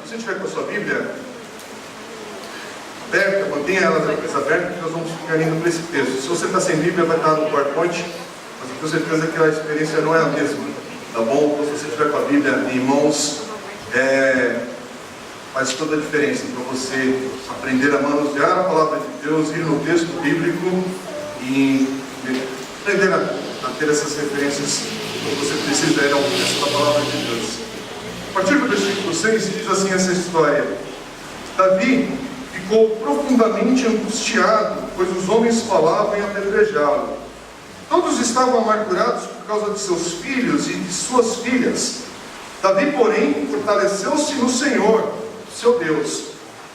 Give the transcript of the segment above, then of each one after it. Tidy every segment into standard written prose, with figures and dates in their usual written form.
se você tiver com a sua Bíblia aberta, mantenha ela depois aberta, porque nós vamos ficar indo para esse texto. Se você está sem Bíblia, vai estar no PowerPoint, mas eu tenho certeza que a experiência não é a mesma, tá bom? Então, se você tiver com a Bíblia em mãos, faz toda a diferença. Então, você aprender a manusear a palavra de Deus, ir no texto bíblico e aprender a ter essas referências que você precisa ir ao texto da palavra de Deus. A partir do versículo 6 diz assim essa história: Davi ficou profundamente angustiado, pois os homens falavam em apedrejá-lo. Todos estavam amargurados por causa de seus filhos e de suas filhas. Davi, porém, fortaleceu-se no Senhor, seu Deus.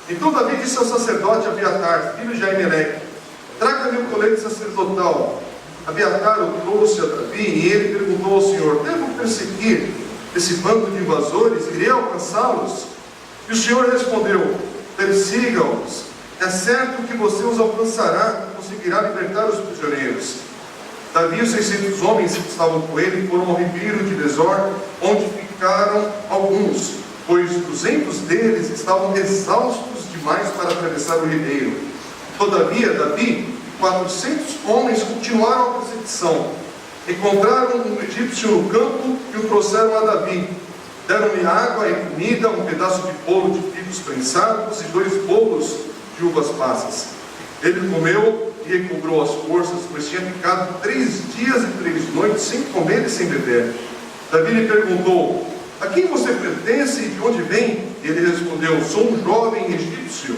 Então Davi disse ao sacerdote Abiatar, filho de Aimeleque: traga-me o colete sacerdotal. Abiatar o trouxe a Davi e ele perguntou ao Senhor: devo perseguir esse bando de invasores? Irei alcançá-los? E o Senhor respondeu: persiga-os. É certo que você os alcançará e conseguirá libertar os prisioneiros. Davi e os 600 homens que estavam com ele foram ao ribeiro de Besor, onde ficaram alguns, pois 200 deles estavam exaustos demais para atravessar o ribeiro. Todavia, Davi e 400 homens continuaram a perseguição. Encontraram um egípcio no campo e o trouxeram a Davi. Deram-lhe água e comida, um pedaço de bolo de figos prensados e 2 bolos de uvas passas. Ele comeu e recobrou as forças, pois tinha ficado 3 dias e 3 noites sem comer e sem beber. Davi lhe perguntou: a quem você pertence e de onde vem? E ele respondeu: sou um jovem egípcio,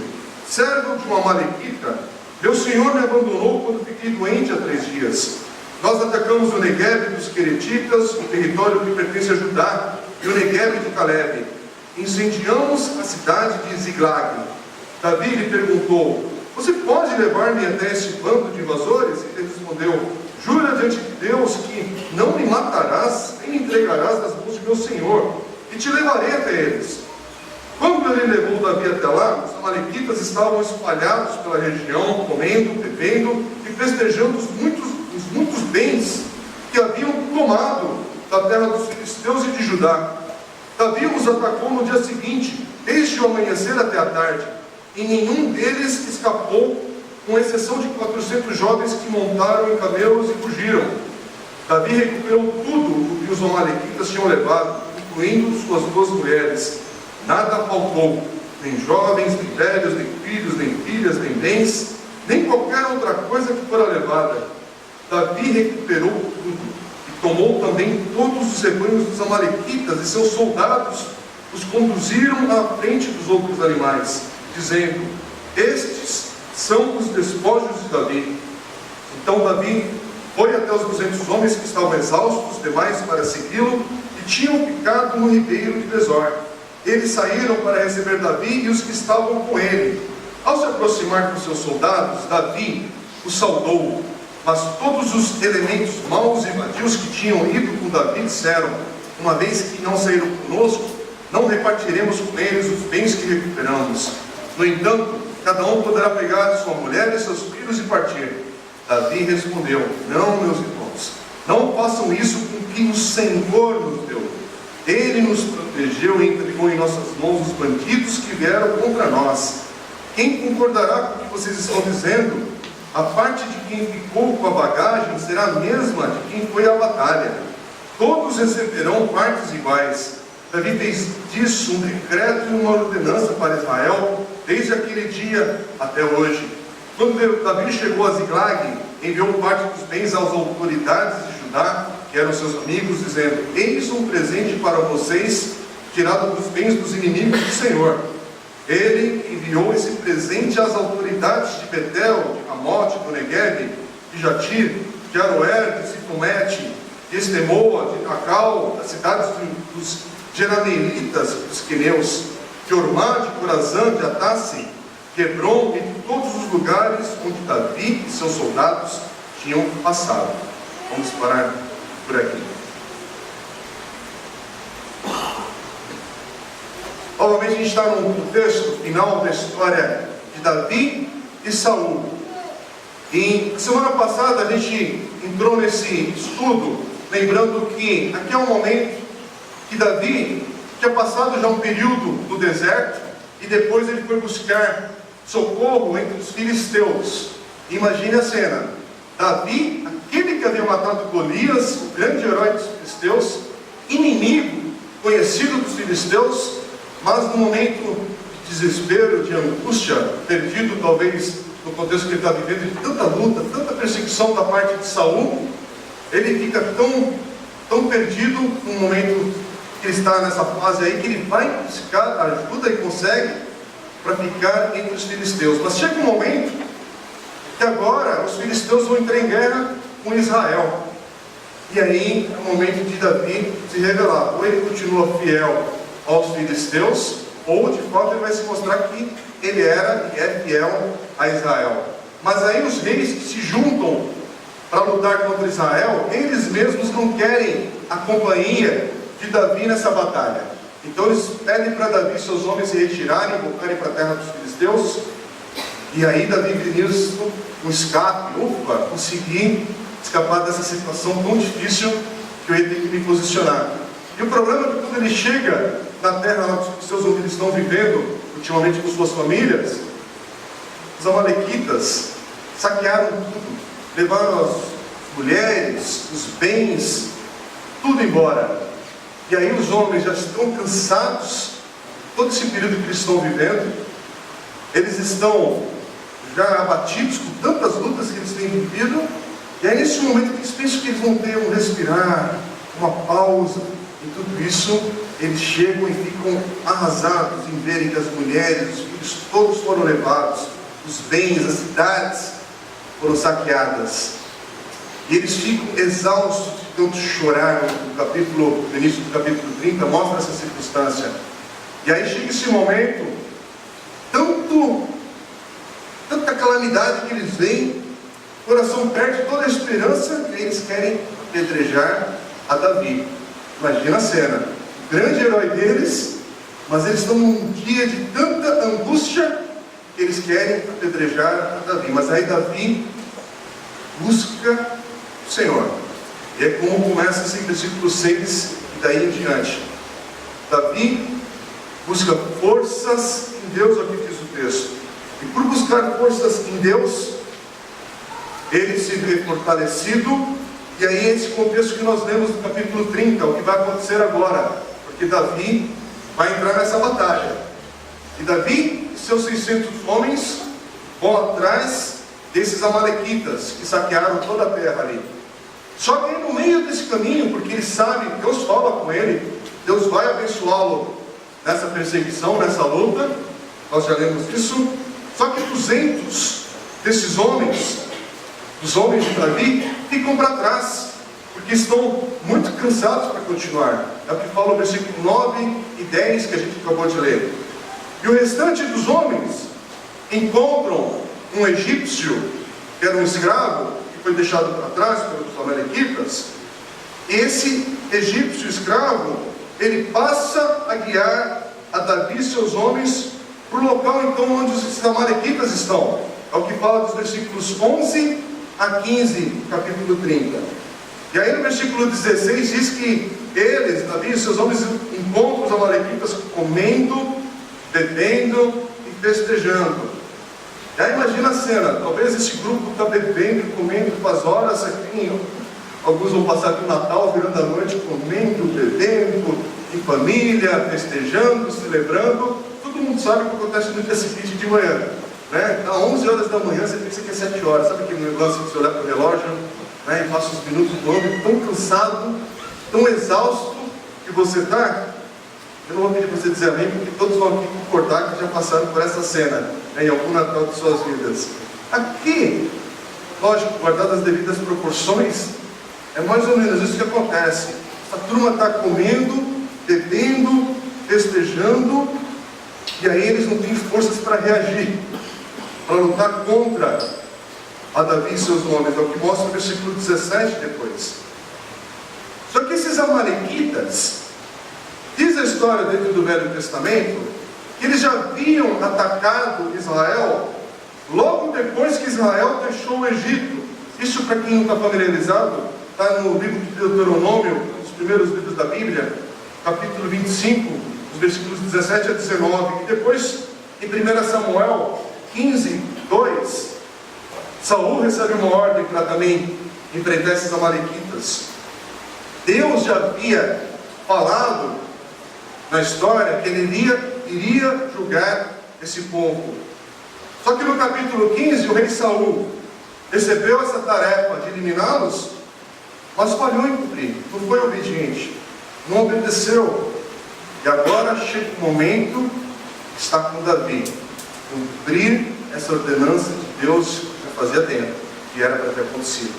servo de uma amalequita. Meu senhor me abandonou quando fiquei doente há 3 dias. Nós atacamos o Negueb dos Queretitas, o território que pertence a Judá, e o Negueb de Caleb. Incendiamos a cidade de Ziglag. Davi lhe perguntou: você pode levar-me até este bando de invasores? E ele respondeu: jura diante de Deus que não me matarás, nem me entregarás nas mãos de meu senhor, e te levarei até eles. Quando ele levou Davi até lá, os amalequitas estavam espalhados pela região, comendo, bebendo e festejando os muitos bens que haviam tomado da terra dos filisteus e de Judá. Davi os atacou no dia seguinte, desde o amanhecer até a tarde, e nenhum deles escapou, com exceção de 400 jovens que montaram em camelos e fugiram. Davi recuperou tudo o que os amalequitas tinham levado, incluindo suas 2 mulheres. Nada faltou, nem jovens, nem velhos, nem filhos, nem filhas, nem bens, nem qualquer outra coisa que fora levada. Davi recuperou tudo, e tomou também todos os rebanhos dos amalequitas, e seus soldados os conduziram à frente dos outros animais, dizendo: estes são os despojos de Davi. Então Davi foi até os 200 homens que estavam exaustos demais para segui-lo e tinham ficado no ribeiro de Besor. Eles saíram para receber Davi e os que estavam com ele. Ao se aproximar dos seus soldados, Davi os saudou, mas todos os elementos maus e vadios que tinham ido com Davi disseram: uma vez que não saíram conosco, não repartiremos com eles os bens que recuperamos. No entanto, cada um poderá pegar sua mulher e seus filhos e partir. Davi respondeu: não, meus irmãos, não façam isso com que o Senhor nos deu. Ele nos protegeu e entregou em nossas mãos os bandidos que vieram contra nós. Quem concordará com o que vocês estão dizendo? A parte de quem ficou com a bagagem será a mesma de quem foi à batalha. Todos receberão partes iguais. Davi fez disso um decreto e uma ordenança para Israel, desde aquele dia até hoje. Quando Davi chegou a Ziglag, enviou parte dos bens às autoridades de Judá, que eram seus amigos, dizendo: eis um presente para vocês, tirado dos bens dos inimigos do Senhor. Ele enviou esse presente às autoridades de Betel, de Ramote, do Negueb, de Jatir, de Aroer, de Sitomete, de Estemoa, de Tacal, das cidades dos Jerameelitas, dos Queneus, de Ormá, de Corazã, de Atasse, de Hebron e de todos os lugares onde Davi e seus soldados tinham passado. Vamos parar por aqui. Novamente a gente está no contexto final da história de Davi e Saul. E semana passada a gente entrou nesse estudo, lembrando que aqui é um momento que Davi tinha passado já um período no deserto, e depois ele foi buscar socorro entre os filisteus. Imagine a cena: Davi, aquele que havia matado Golias, o grande herói dos filisteus, inimigo, conhecido dos filisteus, mas no momento de desespero, de angústia, perdido talvez no contexto que ele está vivendo, de tanta luta, tanta perseguição da parte de Saul, ele fica tão perdido no momento que ele está nessa fase aí, que ele vai buscar ajuda e consegue para ficar entre os filisteus. Mas chega um momento que agora os filisteus vão entrar em guerra com Israel. E aí é o momento de Davi se revelar: ou ele continua fiel aos filisteus, ou de fato ele vai se mostrar que ele era e é fiel a Israel. Mas aí os reis que se juntam para lutar contra Israel, eles mesmos não querem a companhia de Davi nessa batalha. Então eles pedem para Davi e seus homens se retirarem e voltarem para a terra dos filisteus. E aí Davi viria um escape: ufa, consegui escapar dessa situação tão difícil que eu ia ter que me posicionar. E o problema é que quando ele chega na terra lá dos filisteus, onde eles estão vivendo ultimamente com suas famílias, os amalequitas saquearam tudo, levaram as mulheres, os bens, tudo embora. E aí os homens já estão cansados, todo esse período que eles estão vivendo, eles estão já abatidos com tantas lutas que eles têm vivido. E aí nesse momento eles pensam que eles vão ter um respirar, uma pausa em tudo isso. Eles chegam e ficam arrasados em verem que as mulheres, os filhos todos foram levados, os bens, as cidades foram saqueadas. E eles ficam exaustos de tanto chorar. No início do capítulo 30 mostra essa circunstância. E aí chega esse momento, tanta calamidade que eles veem, o coração perde toda a esperança, e eles querem apedrejar a Davi. Imagina a cena: o grande herói deles, mas eles estão num dia de tanta angústia que eles querem apedrejar a Davi. Mas aí Davi busca o Senhor. E é como começa esse versículo 6 e daí em diante. Davi busca forças em Deus, aqui diz o texto. E por buscar forças em Deus, ele se vê fortalecido. E aí é esse contexto que nós lemos no capítulo 30, o que vai acontecer agora. Porque Davi vai entrar nessa batalha. E Davi e seus 600 homens vão atrás desses amalequitas que saquearam toda a terra ali. Só que no meio desse caminho, porque ele sabe, Deus fala com ele, Deus vai abençoá-lo nessa perseguição, nessa luta, nós já lemos isso. Só que 200 desses homens, os homens de Davi, ficam para trás, porque estão muito cansados para continuar. É o que fala o versículo 9 e 10 que a gente acabou de ler. E o restante dos homens encontram um egípcio, que era um escravo, que foi deixado para trás pelos amalequitas. Esse egípcio escravo, ele passa a guiar a Davi e seus homens para o local então onde os amalequitas estão. É o que fala dos versículos 11 a 15, capítulo 30. E aí no versículo 16 diz que eles, Davi e seus homens, encontram os amalequitas comendo, bebendo e festejando. E aí imagina a cena: talvez esse grupo está bebendo e comendo faz horas aqui. Alguns vão passar aqui o Natal, virando a noite, comendo, bebendo, em família, festejando, celebrando. Todo mundo sabe o que acontece no dia seguinte de manhã, né? Às 11 horas da manhã você pensa que é 7 horas. Sabe aquele negócio que você olha para o relógio, né, e passa os minutos voando, tão cansado, tão exausto que você está? Eu não vou pedir para você dizer amém, porque todos vão aqui concordar que já passaram por essa cena, né, em algum Natal de suas vidas. Aqui, lógico, guardadas as devidas proporções, é mais ou menos isso que acontece. A turma está comendo, bebendo, festejando, e aí eles não têm forças para reagir, para lutar contra a Davi e seus homens. É o que mostra o versículo 17 depois. Só que esses amalequitas, diz a história dentro do Velho Testamento, que eles já haviam atacado Israel logo depois que Israel deixou o Egito. Isso, para quem não está familiarizado, está no livro de Deuteronômio, um dos primeiros livros da Bíblia, capítulo 25, os versículos 17 a 19, e depois em 1 Samuel 15, 2, Saul recebe uma ordem para também enfrentar esses amalequitas. Deus já havia falado na história que ele iria julgar esse povo. Só que no capítulo 15, o rei Saul recebeu essa tarefa de eliminá-los, mas falhou em cumprir, não foi obediente, não obedeceu. E agora chega o momento que está com Davi, cumprir essa ordenança de Deus já fazia tempo, que era para ter acontecido.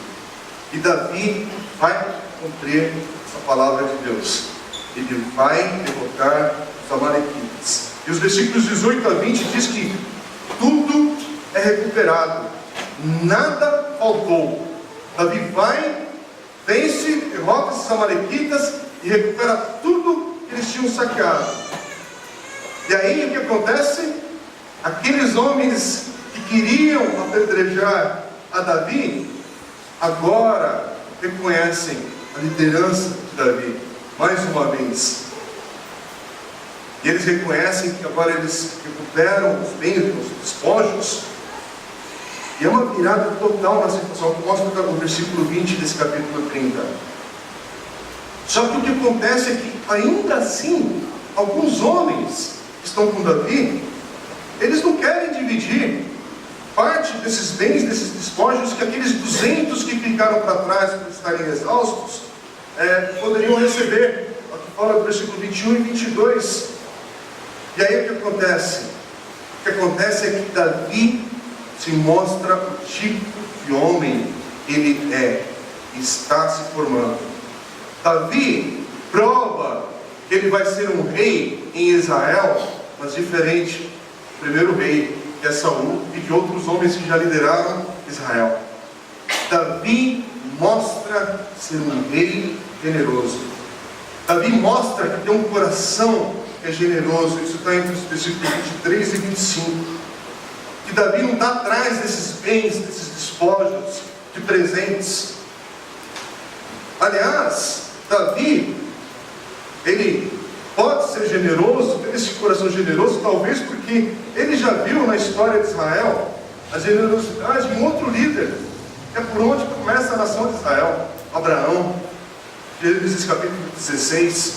E Davi vai cumprir essa palavra de Deus. Ele vai derrotar os amalequitas. E os versículos 18 a 20 diz que tudo é recuperado, nada faltou. Davi vai, vence, derrota esses amalequitas e recupera tudo que eles tinham saqueado. E aí o que acontece? Aqueles homens que queriam apedrejar a Davi, agora reconhecem a liderança de Davi, mais uma vez. E eles reconhecem que agora eles recuperam os bens, os despojos. E é uma virada total na situação, que mostra o versículo 20 desse capítulo 30. Só que o que acontece é que, ainda assim, alguns homens que estão com Davi, eles não querem dividir parte desses bens, desses despojos, que aqueles 200 que ficaram para trás por estarem exaustos, poderiam receber. Aqui fala do versículo 21 e 22. E aí o que acontece? O que acontece é que Davi se mostra o tipo de homem que ele é, está se formando. Davi prova que ele vai ser um rei em Israel, mas diferente do primeiro rei, que é Saul, e de outros homens que já lideraram Israel. Davi mostra ser um rei generoso. Davi mostra que tem um coração que é generoso. Isso está entre os versículos 23 e 25. Que Davi não está atrás desses bens, desses despojos, de presentes. Aliás, Davi, ele pode ser generoso, ter esse coração generoso, talvez porque ele já viu na história de Israel a generosidade de um outro líder. É por onde começa a nação de Israel, Abraão, Gênesis capítulo 16.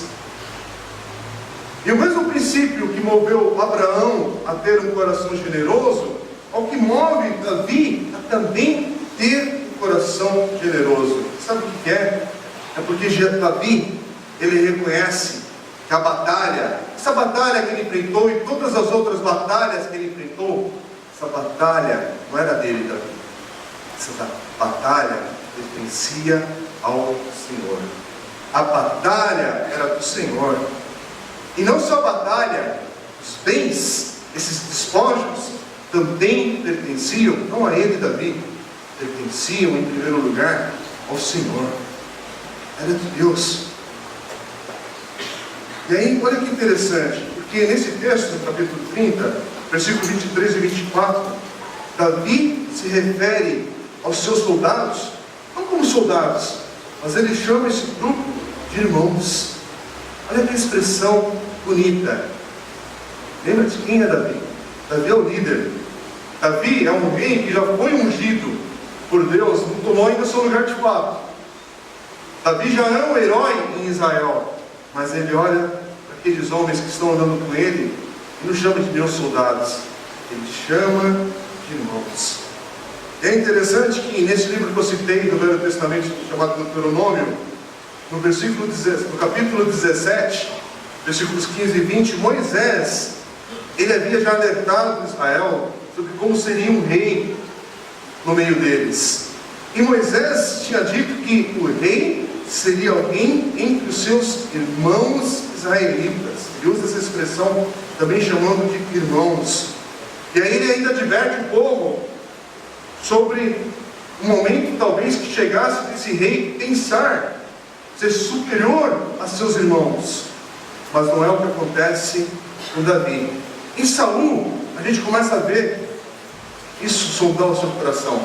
E o mesmo princípio que moveu Abraão a ter um coração generoso, é o que move Davi a também ter um coração generoso. Sabe o que é? É porque Davi, ele reconhece que a batalha, essa batalha que ele enfrentou e todas as outras batalhas que ele enfrentou, essa batalha não era dele, Davi. Essa batalha pertencia ao Senhor. A batalha era do Senhor. E não só a batalha, os bens, esses despojos, também pertenciam, não a ele, Davi, pertenciam em primeiro lugar ao Senhor. Era de Deus. E aí, olha que interessante, porque nesse texto, no capítulo 30, versículos 23 e 24, Davi se refere aos seus soldados, não como soldados, mas ele chama esse grupo de irmãos. Olha que expressão bonita. Lembra de quem é Davi? Davi é o líder. Davi é um rei que já foi ungido por Deus, não tomou ainda seu lugar de fato. Davi já é um herói em Israel, mas ele olha para aqueles homens que estão andando com ele e não chama de meus soldados, ele chama de irmãos. E é interessante que nesse livro que eu citei do Velho Testamento, chamado Deuteronômio, no capítulo 17, versículos 15 e 20, Moisés, ele havia já alertado Israel sobre como seria um rei no meio deles. E Moisés tinha dito que o rei seria alguém entre os seus irmãos israelitas. Ele usa essa expressão também chamando de irmãos. E aí ele ainda adverte o povo sobre um momento talvez que chegasse desse rei pensar ser superior a seus irmãos. Mas não é o que acontece com Davi. Em Saul, a gente começa a ver isso sondar o seu coração,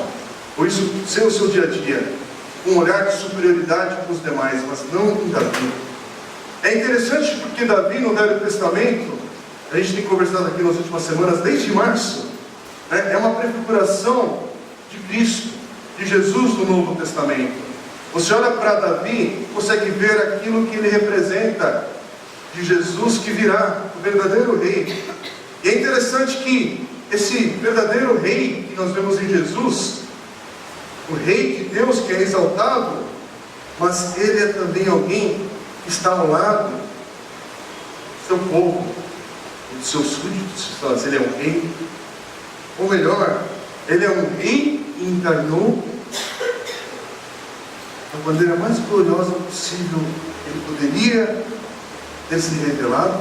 ou isso ser o seu dia a dia, um olhar de superioridade com os demais, mas não em Davi. É interessante porque Davi, no Velho Testamento, a gente tem conversado aqui nas últimas semanas, desde março, né, é uma prefiguração de Cristo, de Jesus no Novo Testamento. Você olha para Davi, consegue ver aquilo que ele representa de Jesus que virá, o verdadeiro rei. E é interessante que esse verdadeiro rei que nós vemos em Jesus, o rei de Deus que é exaltado, mas ele é também alguém que está ao lado do seu povo, dos seus súditos. Ele é um rei, ou melhor, ele é um rei que encarnou da maneira mais gloriosa possível. Ele poderia ter se revelado.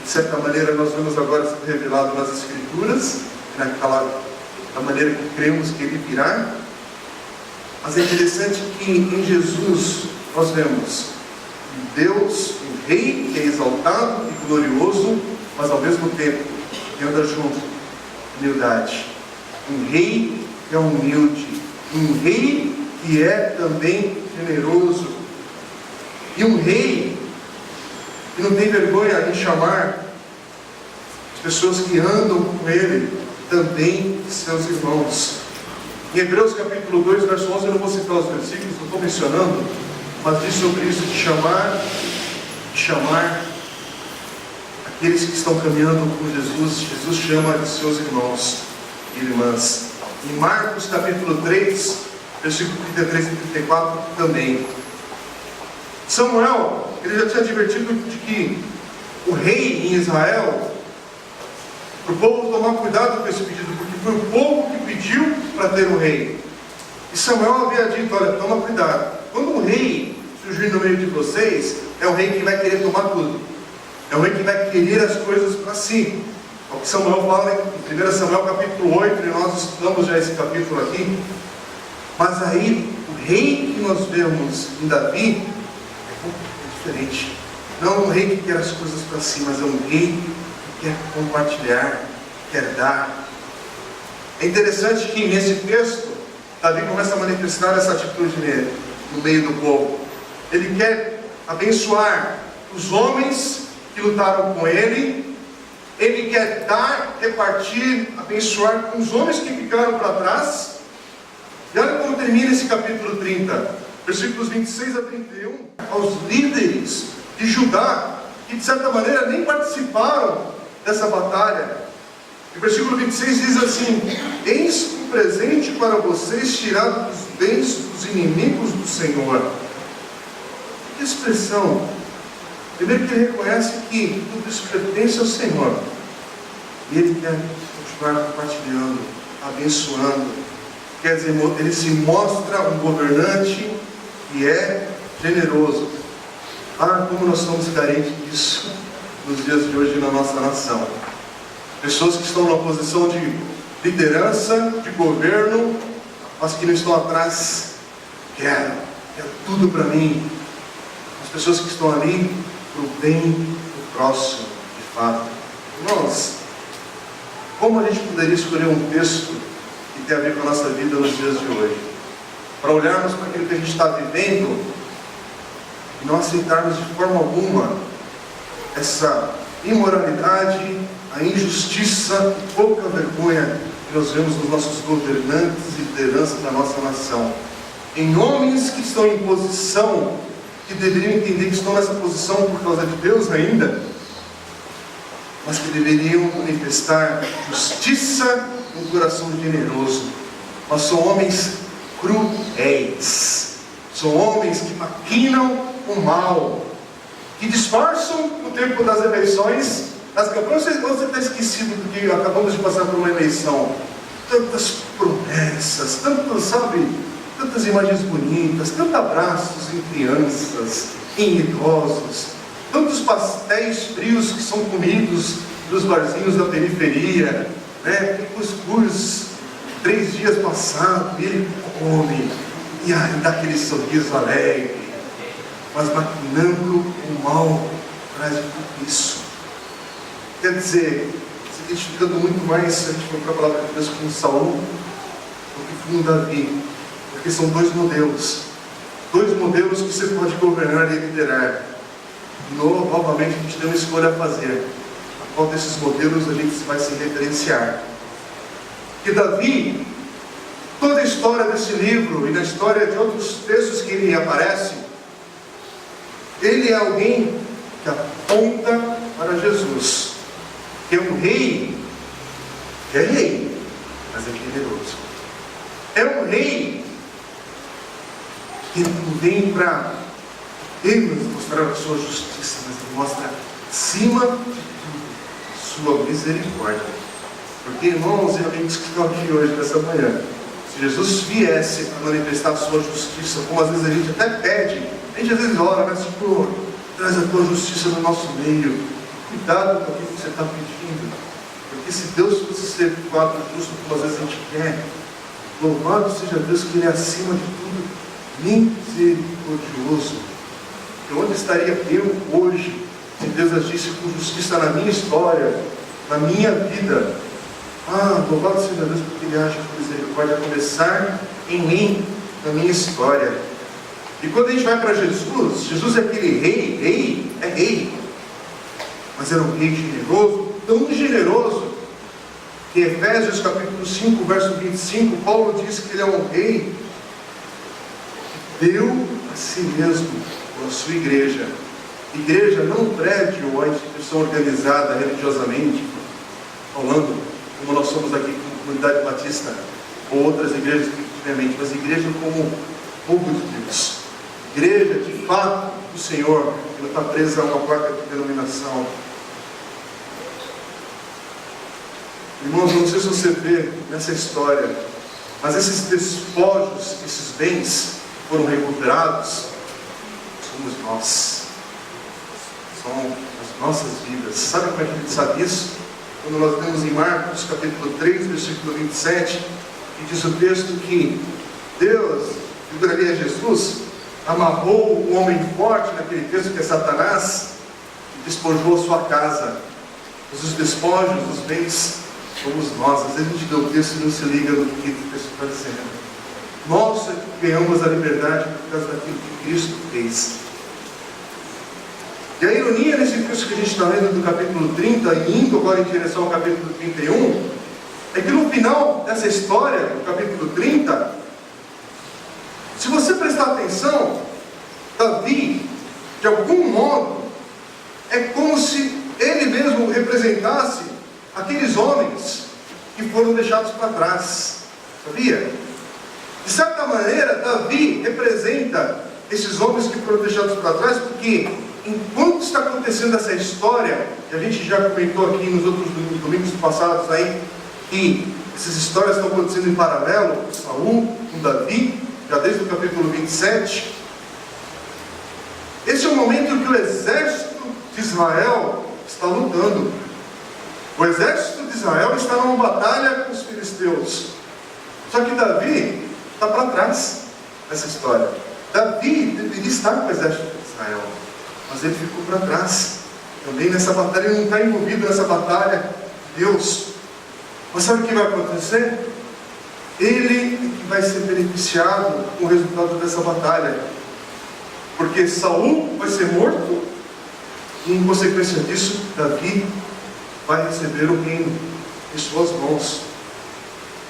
De certa maneira nós vemos agora se revelado nas Escrituras, da maneira que cremos que ele virá. Mas é interessante que em Jesus nós vemos Deus, o Rei que é exaltado e glorioso, mas ao mesmo tempo que anda junto, humildade. Um Rei que é humilde, um Rei que é também generoso, e um Rei que não tem vergonha em chamar as pessoas que andam com ele também seus irmãos. Em Hebreus capítulo 2, verso 11, eu não vou citar os versículos, não estou mencionando, mas diz sobre isso de chamar aqueles que estão caminhando com Jesus. Jesus chama de seus irmãos e irmãs. Em Marcos capítulo 3, versículo 33 e 34 também. Samuel, ele já tinha advertido de que o rei em Israel, para o povo tomar cuidado com esse pedido, porque foi o povo que pediu para ter um rei. E Samuel havia dito: olha, toma cuidado, quando um rei surgir no meio de vocês, é um rei que vai querer tomar tudo, é um rei que vai querer as coisas para si. É o que Samuel fala em 1 Samuel capítulo 8, e nós estudamos já esse capítulo aqui. Mas aí, o rei que nós vemos em Davi é diferente. Não é um rei que quer as coisas para si, mas é um rei que quer compartilhar, quer dar. É interessante que nesse texto, Davi começa a manifestar essa atitude nele, no meio do povo. Ele quer abençoar os homens que lutaram com ele. Ele quer dar, repartir, abençoar com os homens que ficaram para trás. E olha como termina esse capítulo 30, versículos 26 a 31, aos líderes de Judá, que de certa maneira nem participaram dessa batalha. E o versículo 26 diz assim: eis um presente para vocês tirado dos bens dos inimigos do Senhor. Que expressão! Primeiro que ele reconhece que tudo isso pertence ao Senhor, e ele quer continuar compartilhando, abençoando. Quer dizer, ele se mostra um governante que é generoso. Ah, como nós somos carentes disso nos dias de hoje na nossa nação. Pessoas que estão numa posição de liderança, de governo, mas que não estão atrás. Quero tudo para mim. As pessoas que estão ali para o bem do próximo, de fato. Irmãos, como a gente poderia escolher um texto que tem a ver com a nossa vida nos dias de hoje, para olharmos para aquilo que a gente está vivendo e não aceitarmos de forma alguma essa imoralidade, a injustiça e pouca vergonha que nós vemos nos nossos governantes e lideranças da nossa nação, em homens que estão em posição, que deveriam entender que estão nessa posição por causa de Deus ainda, mas que deveriam manifestar justiça e um coração generoso. Mas são homens cruéis, são homens que maquinam o mal, que disfarçam o tempo das eleições, das campanhas. Você está esquecido do que acabamos de passar por uma eleição? Tantas promessas, tantas imagens bonitas, tantos abraços em crianças, em idosos, tantos pastéis frios que são comidos nos barzinhos da periferia, né? Que cuscuz 3 dias passados, ele come e dá aquele sorriso alegre, mas maquinando o mal atrás de tudo isso. Quer dizer, se identificando muito mais, se a gente for para a palavra de Deus, com Saul do que com Davi, porque são dois modelos que você pode governar e liderar. Novamente a gente tem uma escolha a fazer. A qual desses modelos a gente vai se referenciar? Porque Davi, toda a história desse livro e na história de outros textos que ele aparece, ele é alguém que aponta para Jesus, que é um rei, que é rei, mas é generoso. É um rei que não vem para ele nos mostrar a sua justiça, mas ele mostra acima de tudo sua misericórdia. Porque, irmãos e amigos que estão aqui hoje, nessa manhã, se Jesus viesse a manifestar a sua justiça, como às vezes a gente até pede, a gente às vezes ora, mas Senhor, traz a tua justiça no nosso meio. Cuidado com aquilo que você está pedindo, porque se Deus fosse ser de fato justo, como às vezes a gente quer, louvado seja Deus que Ele é acima de tudo misericordioso. E onde estaria eu hoje se Deus agisse com justiça na minha história, na minha vida? Louvado seja Deus porque Ele age com misericórdia, a começar em mim, na minha história. E quando a gente vai para Jesus, Jesus é aquele rei, mas era um rei generoso, tão generoso, que em Efésios capítulo 5, verso 25, Paulo diz que ele é um rei que deu a si mesmo a sua igreja. Igreja não um prédio ou a instituição organizada religiosamente, falando como nós somos aqui como Comunidade Batista, ou outras igrejas efetivamente, mas igreja como povo de Deus. Igreja de fato do Senhor, que não está presa a uma placa de denominação. Irmãos, não sei se você vê nessa história, mas esses despojos, esses bens que foram recuperados, somos nós. São as nossas vidas. Sabe como é que a gente sabe isso? Quando nós vemos em Marcos capítulo 3, versículo 27, que diz o texto que Deus, figuraria Jesus, amarrou o homem forte naquele texto que é Satanás, e despojou a sua casa. Mas os despojos, os bens, somos nós. Às vezes a gente lê o texto e não se liga no que o texto está dizendo. Nós ganhamos a liberdade por causa daquilo que Cristo fez. E a ironia nesse texto que a gente está lendo do capítulo 30, e indo agora em direção ao capítulo 31, é que no final dessa história, no capítulo 30, se você prestar atenção, Davi, de algum modo, é como se ele mesmo representasse aqueles homens que foram deixados para trás. Sabia? De certa maneira, Davi representa esses homens que foram deixados para trás, porque enquanto está acontecendo essa história, que a gente já comentou aqui nos outros domingos passados aí, que essas histórias estão acontecendo em paralelo, com Saul, com Davi, já desde o capítulo 27. Esse é o momento em que o exército de Israel está lutando. O exército de Israel está numa batalha com os filisteus. Só que Davi está para trás nessa história. Davi deveria estar com o exército de Israel, mas ele ficou para trás. Também nessa batalha, ele não está envolvido nessa batalha de Deus. Mas sabe o que vai acontecer? Ele vai ser beneficiado com o resultado dessa batalha. Porque Saul vai ser morto, e em consequência disso, Davi vai receber o reino em suas mãos.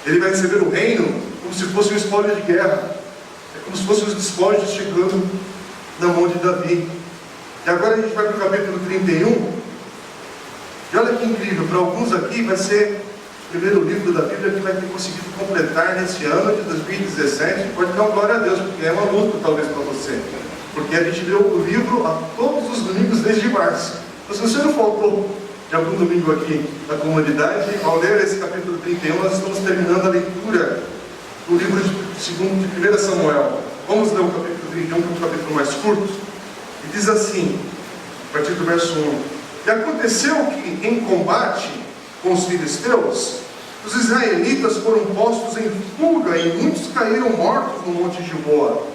Ele vai receber o reino como se fosse um espólio de guerra. É como se fossem os despojos chegando na mão de Davi. E agora a gente vai para o capítulo 31. E olha que incrível, para alguns aqui vai ser o primeiro livro da Bíblia que vai ter conseguido completar nesse ano de 2017. Pode dar uma glória a Deus, porque é uma luta talvez para você. Porque a gente leu o livro a todos os domingos desde março. Então, se você não faltou de algum domingo aqui na comunidade, ao ler esse capítulo 31, nós estamos terminando a leitura do livro de 1 Samuel. Vamos ler o capítulo 31, que é um capítulo mais curto. E diz assim, a partir do verso 1: E aconteceu que, em combate com os filisteus, os israelitas foram postos em fuga e muitos caíram mortos no monte Gilboa.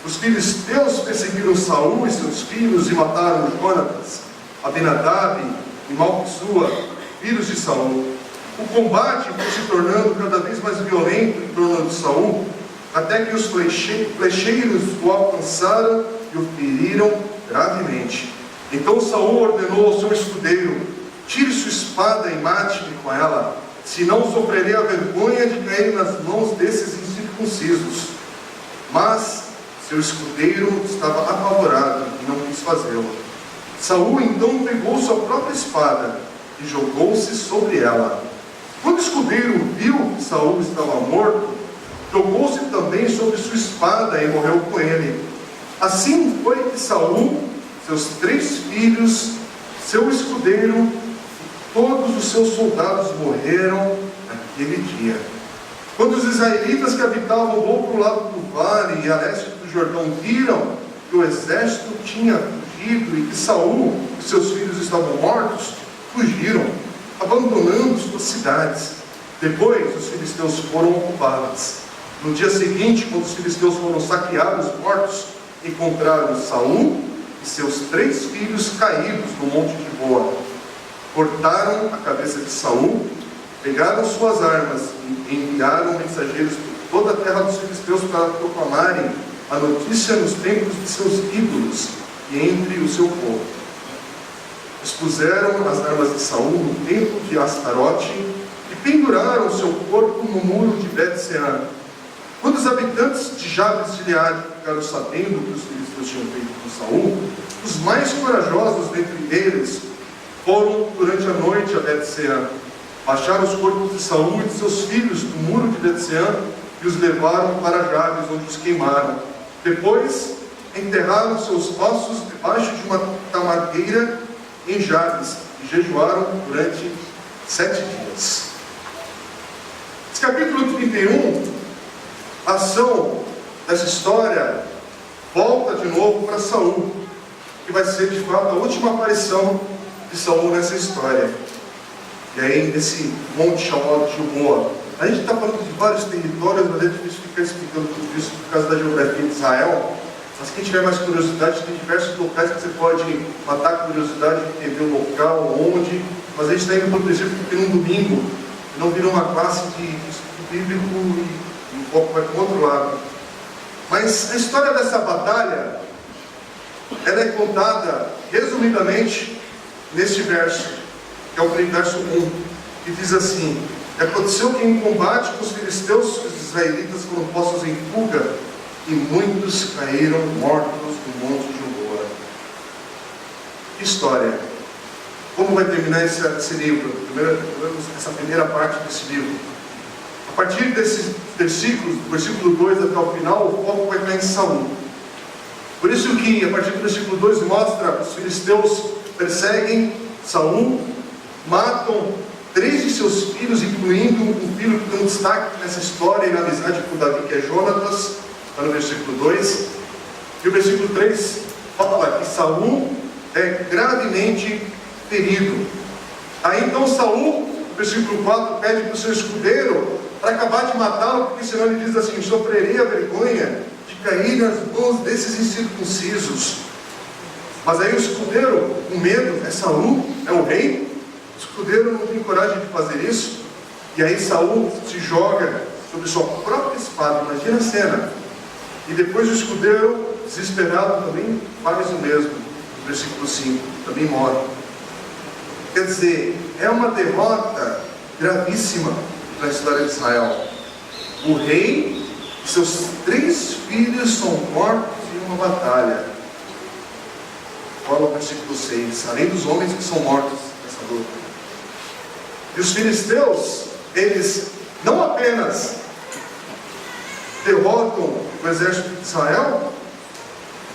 Os filisteus perseguiram Saul e seus filhos e mataram Jonatas, Abinadab e Malquissua, filhos de Saul. O combate foi se tornando cada vez mais violento em torno de Saul, até que os flecheiros o alcançaram e o feriram gravemente. Então Saul ordenou ao seu escudeiro: tire sua espada e mate-me com ela, senão sofrerei a vergonha de cair nas mãos desses incircuncisos. Mas seu escudeiro estava apavorado e não quis fazê-lo. Saul então pegou sua própria espada e jogou-se sobre ela. Quando o escudeiro viu que Saul estava morto, jogou-se também sobre sua espada e morreu com ele. Assim foi que Saul, seus 3 filhos, seu escudeiro e todos os seus soldados morreram naquele dia. Quando os israelitas que habitavam do outro lado do vale e a leste do Jordão viram que o exército tinha fugido e que Saul e seus filhos estavam mortos, fugiram, abandonando suas cidades. Depois os filisteus foram ocupá-las. No dia seguinte, quando os filisteus foram saqueados, mortos, encontraram Saul e seus 3 filhos caídos no monte de Boa. Cortaram a cabeça de Saul, pegaram suas armas e enviaram mensageiros por toda a terra dos filisteus para proclamarem a notícia nos templos de seus ídolos e entre o seu povo. Expuseram as armas de Saul no templo de Astarote e penduraram seu corpo no muro de Bet-Sean. Quando os habitantes de Jabes de Gileade ficaram sabendo o que os filisteus tinham feito com Saul, os mais corajosos dentre eles foram durante a noite a Bet-Sean, baixaram os corpos de Saul e de seus filhos do muro de Bet-Sean e os levaram para Jabes, onde os queimaram. Depois enterraram seus ossos debaixo de uma tamadeira em Jabes e jejuaram durante 7 dias. Esse capítulo 31, a ação dessa história volta de novo para Saul, que vai ser de fato a última aparição de Saul nessa história. E aí nesse monte chamado Gilboa. A gente está falando de vários territórios, mas é difícil ficar explicando tudo isso por causa da geografia de Israel. Mas quem tiver mais curiosidade, tem diversos locais que você pode matar a curiosidade de entender o local, onde. Mas a gente está indo para o Egito porque num domingo não virou uma classe de estudo bíblico e um pouco vai para o outro lado. Mas a história dessa batalha, ela é contada resumidamente neste verso, que é o verso 1, que diz assim: e aconteceu que em combate com os filisteus, os israelitas foram postos em fuga, e muitos caíram mortos no monte de Gilboa. Que história! Como vai terminar esse livro? Essa primeira parte desse livro. A partir desses versículos, do versículo 2 até o final, o foco vai estar em Saul. Por isso que, a partir do versículo 2, mostra os filisteus perseguem Saul, matam 3 de seus filhos, incluindo um filho que tem um destaque nessa história e na amizade com Davi, que é Jonatas, está no versículo 2. E o versículo 3 fala que Saul é gravemente ferido. Aí então Saul, no versículo 4, pede para o seu escudeiro para acabar de matá-lo, porque senão ele diz assim: sofrerei a vergonha de cair nas mãos desses incircuncisos. Mas aí o escudeiro, com medo, é Saul, é o rei. O escudeiro não tem coragem de fazer isso. E aí Saul se joga sobre sua própria espada. Imagina a cena. E depois o escudeiro, desesperado, também faz o mesmo. No versículo 5, também morre. Quer dizer, é uma derrota gravíssima na história de Israel. O rei e seus 3 filhos são mortos em uma batalha. Fala o versículo 6, além dos homens que são mortos nessa luta. E os filisteus, eles não apenas derrotam o exército de Israel,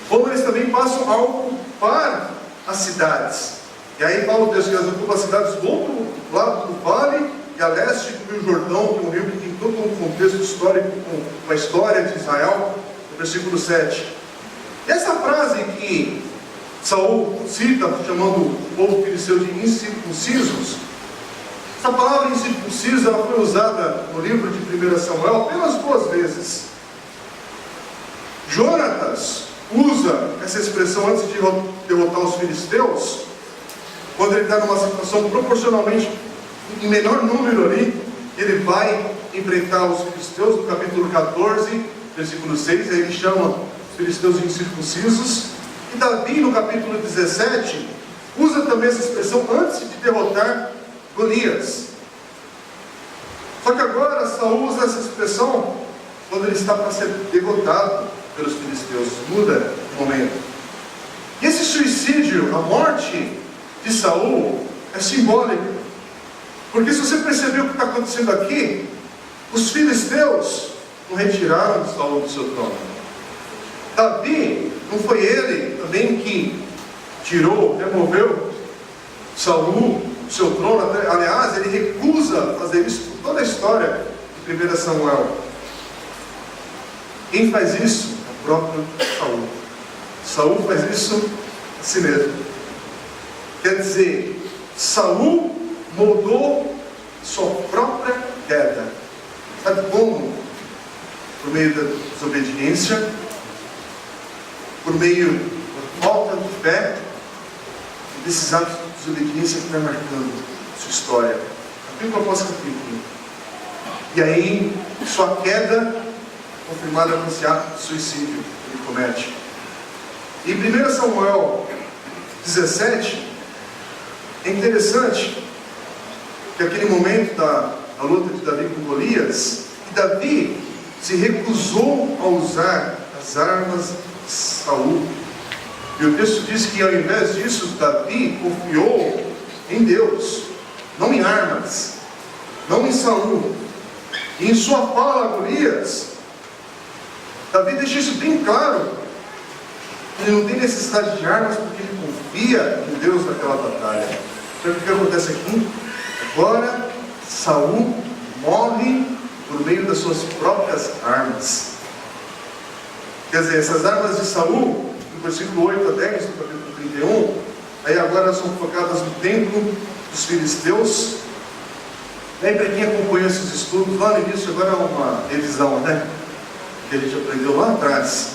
como eles também passam a ocupar as cidades. E aí Paulo diz que eles ocupam as cidades do outro lado do vale e a leste do Rio Jordão, que é um rio que tem todo um contexto histórico com a história de Israel, no versículo 7. E essa frase que Saul cita, chamando o povo filisteu de incircuncisos, essa palavra incircunciso, ela foi usada no livro de 1 Samuel apenas 2 vezes. Jonatas usa essa expressão antes de derrotar os filisteus, quando ele está numa situação proporcionalmente em menor número ali, ele vai enfrentar os filisteus, no capítulo 14, versículo 6, aí ele chama os filisteus incircuncisos. E Davi, no capítulo 17, usa também essa expressão antes de derrotar Golias. Só que agora Saul usa essa expressão quando ele está para ser derrotado pelos filisteus. Muda o momento. E esse suicídio, a morte de Saul, é simbólica. Porque se você perceber o que está acontecendo aqui, os filisteus não retiraram de Saul do seu trono. Davi, não foi ele também que tirou, removeu Saul do seu trono. Aliás, ele recusa fazer isso por toda a história de 1 Samuel. Quem faz isso é o próprio Saul. Saul faz isso a si mesmo. Quer dizer, Saul moldou sua própria queda. Sabe como? Por meio da desobediência, por meio da falta de fé, e desses atos de desobediência que vai marcando sua história, capítulo após capítulo. E aí, sua queda confirmada com esse ato de suicídio que ele comete. Em 1 Samuel 17, é interessante que aquele momento da luta de Davi com Golias, que Davi se recusou a usar as armas de Saul. E o texto diz que ao invés disso, Davi confiou em Deus, não em armas, não em Saul. E em sua fala a Golias, Davi deixa isso bem claro. Ele não tem necessidade de armas porque ele confia em Deus naquela batalha. Então o que acontece aqui? Agora Saul morre por meio das suas próprias armas. Quer dizer, essas armas de Saul, no versículo 8 a 10, no capítulo 31, aí agora são focadas no templo dos filisteus. E aí, para quem acompanhou esses estudos, lá no início, agora é uma revisão, né? Que a gente aprendeu lá atrás.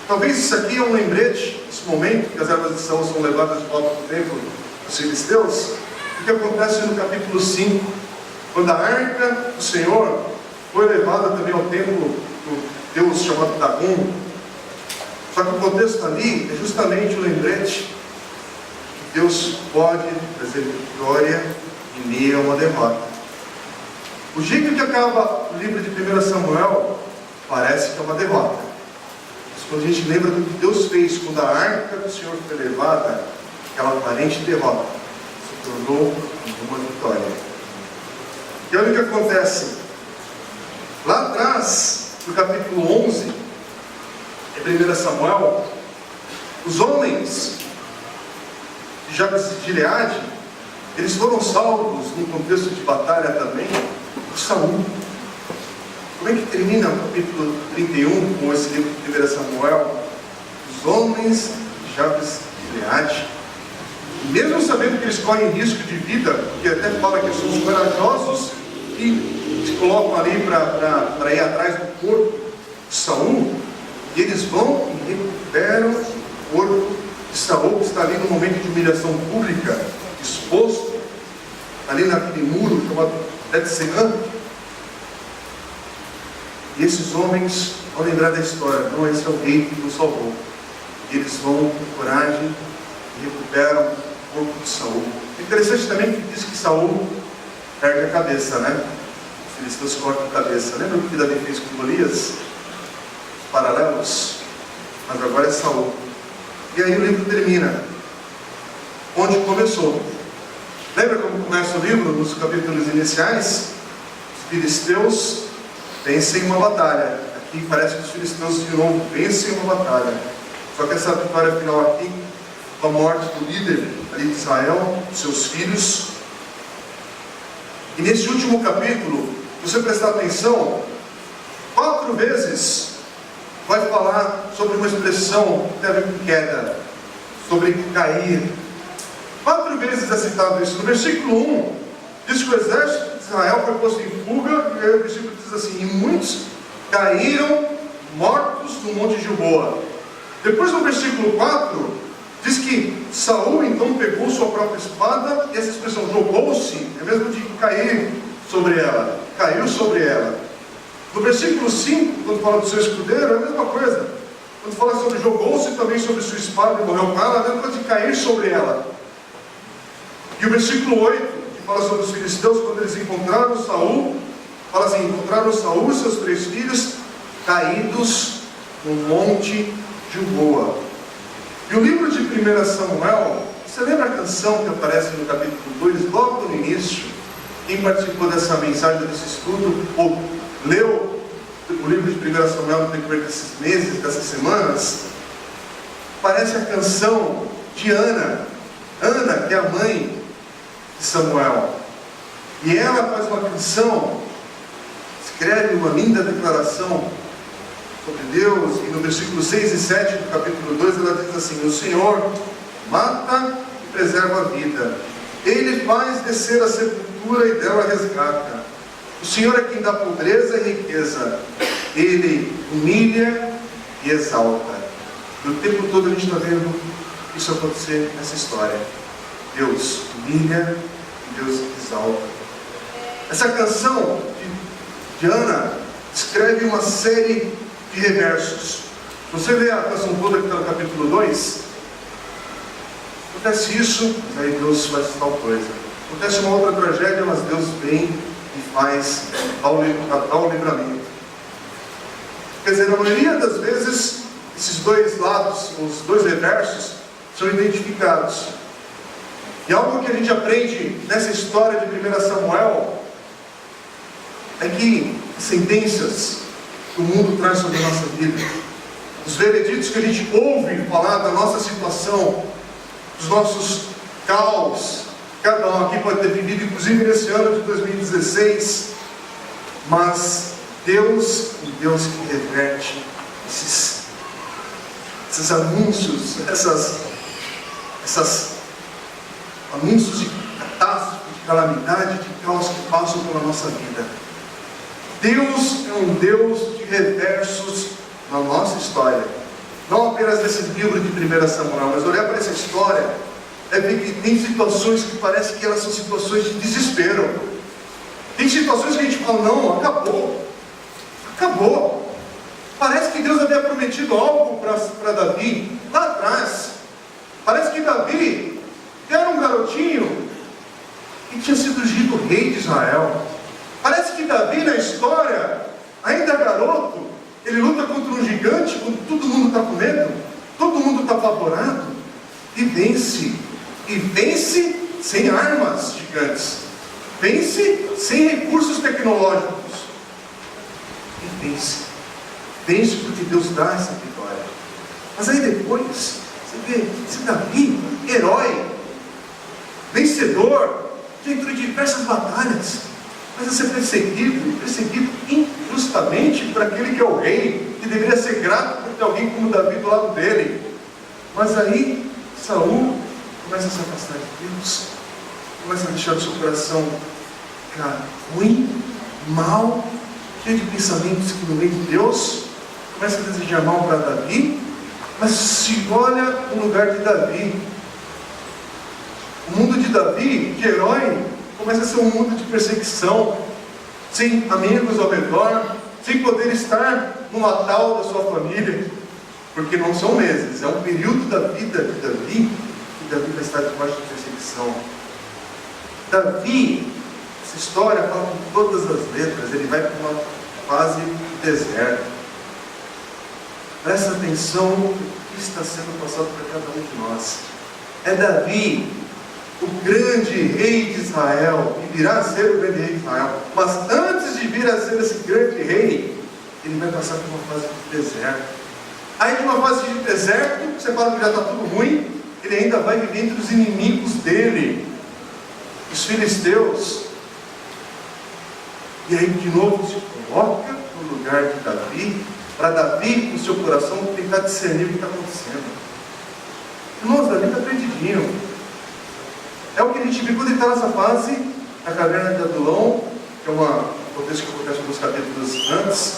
Talvez isso aqui é um lembrete, esse momento que as armas de Saul são levadas de volta para o templo dos filisteus. O que acontece no capítulo 5, quando a arca do Senhor foi levada também ao templo do Deus chamado Dagon. Só que o contexto ali é justamente o lembrete que Deus pode trazer vitória em meio a uma derrota. O jeito que acaba o livro de 1 Samuel parece que é uma derrota. Mas quando a gente lembra do que Deus fez quando a arca do Senhor foi levada, aquela aparente derrota se tornou uma vitória. E olha o que acontece. Lá atrás, no capítulo 11, em 1 Samuel, os homens de Jabes de Gileade, eles foram salvos no contexto de batalha também por Saul. Como é que termina o capítulo 31 com esse livro de 1 Samuel? Os homens de Jabes de Gileade, mesmo sabendo que eles correm risco de vida, porque até fala que eles são corajosos e se colocam ali para ir atrás do corpo de Saul, e eles vão e recuperam o corpo de Saul, que está ali no momento de humilhação pública, exposto, ali naquele muro chamado Bet-Sean. E esses homens vão lembrar da história, não, esse é o rei que nos salvou. E eles vão com coragem e recuperam o corpo de Saul. É interessante também que diz que Saul perde a cabeça, né? Os filisteus cortam a cabeça. Lembra o que Davi fez com Golias? Paralelos. Mas agora é Saul. E aí o livro termina onde começou. Lembra como começa o livro? Nos capítulos iniciais, os filisteus vencem uma batalha. Aqui parece que os filisteus de novo vencem uma batalha. Só que essa vitória final aqui, com a morte do líder ali de Israel, seus filhos. E nesse último capítulo, se você prestar atenção, 4 vezes vai falar sobre uma expressão que tem a ver com queda, sobre cair. 4 vezes é citado isso. No versículo 1, diz que o exército de Israel foi posto em fuga, e aí o versículo diz assim: e muitos caíram mortos no monte Gilboa. Depois no versículo 4, diz que Saul então pegou sua própria espada, e essa expressão jogou-se, é mesmo de cair sobre ela, caiu sobre ela. No versículo 5, quando fala do seu escudeiro, é a mesma coisa. quando fala sobre jogou-se também sobre sua espada e morreu com ela, depois de cair sobre ela. E o versículo 8, que fala sobre os filisteus, quando eles encontraram Saul, fala assim: encontraram Saul e seus 3 filhos caídos no monte Gilboa. E o livro de 1 Samuel, você lembra a canção que aparece no capítulo 2, logo no início? Quem participou dessa mensagem, desse estudo, ou leu o livro de 1 Samuel no decorrer desses meses, dessas semanas, parece a canção de Ana, que é a mãe de Samuel. E ela faz uma canção, escreve uma linda declaração sobre Deus, e no versículo 6 e 7 do capítulo 2 ela diz assim: o Senhor mata e preserva a vida, Ele faz descer a sepultura e dela resgata. O Senhor é quem dá pobreza e riqueza, Ele humilha e exalta. E o tempo todo a gente está vendo isso acontecer nessa história. Deus humilha e Deus exalta. Essa canção de Ana descreve uma série de reversos. Se você ler a canção toda que está no capítulo 2, acontece isso, mas aí Deus faz tal coisa. Acontece uma outra tragédia, mas Deus vem e faz ao livramento. Quer dizer, na maioria das vezes, esses dois lados, os dois reversos, são identificados. E algo que a gente aprende nessa história de 1 Samuel é que as sentenças que o mundo traz sobre a nossa vida, os vereditos que a gente ouve falar da nossa situação, dos nossos caos, cada um aqui pode ter vivido, inclusive nesse ano de 2016, mas Deus que reverte esses anúncios, esses anúncios de catástrofe, de calamidade, de caos que passam pela nossa vida. Deus é um Deus de reversos na nossa história. Não apenas nesse livro de 1 Samuel, mas olhar para essa história é ver que tem situações que parece que elas são situações de desespero. Tem situações que a gente fala: não, acabou. Parece que Deus havia prometido algo para Davi lá atrás. Parece que Davi era um garotinho que tinha sido ungido rei de Israel. Parece que Davi, na história, ainda garoto, ele luta contra um gigante, quando todo mundo está com medo, todo mundo está apavorado, e vence. E vence sem armas gigantes, vence sem recursos tecnológicos, e vence porque Deus dá essa vitória. Mas aí depois, você vê, esse Davi, herói, vencedor, já entrou em diversas batalhas, mas a ser perseguido injustamente por aquele que é o rei, que deveria ser grato por ter alguém como Davi do lado dele. Mas aí, Saul começa a se afastar de Deus, começa a deixar o seu coração ficar ruim, mal, cheio de pensamentos que não vêm de Deus, começa a desejar mal para Davi, mas se olha no lugar de Davi. O mundo de Davi, de herói, começa a ser um mundo de perseguição, sem amigos ao redor, sem poder estar no Natal da sua família, porque não são meses, é um período da vida de Davi, que Davi vai estar debaixo de perseguição. Davi, essa história fala com todas as letras, ele vai para uma fase de deserto. Presta atenção no que está sendo passado para cada um de nós. É Davi, o grande rei de Israel, e virá a ser o grande rei de Israel, mas antes de vir a ser esse grande rei, ele vai passar por uma fase de deserto. Aí de uma fase de deserto, você fala que já está tudo ruim, ele ainda vai viver entre os inimigos dele, os filisteus. E aí de novo se coloca no lugar de Davi, para Davi, com o seu coração, tentar discernir o que está acontecendo. Irmãos, Davi está perdidinho. É o que a gente vê quando ele está nessa fase, na caverna de Adulão, que é um contexto que acontece alguns capítulos antes,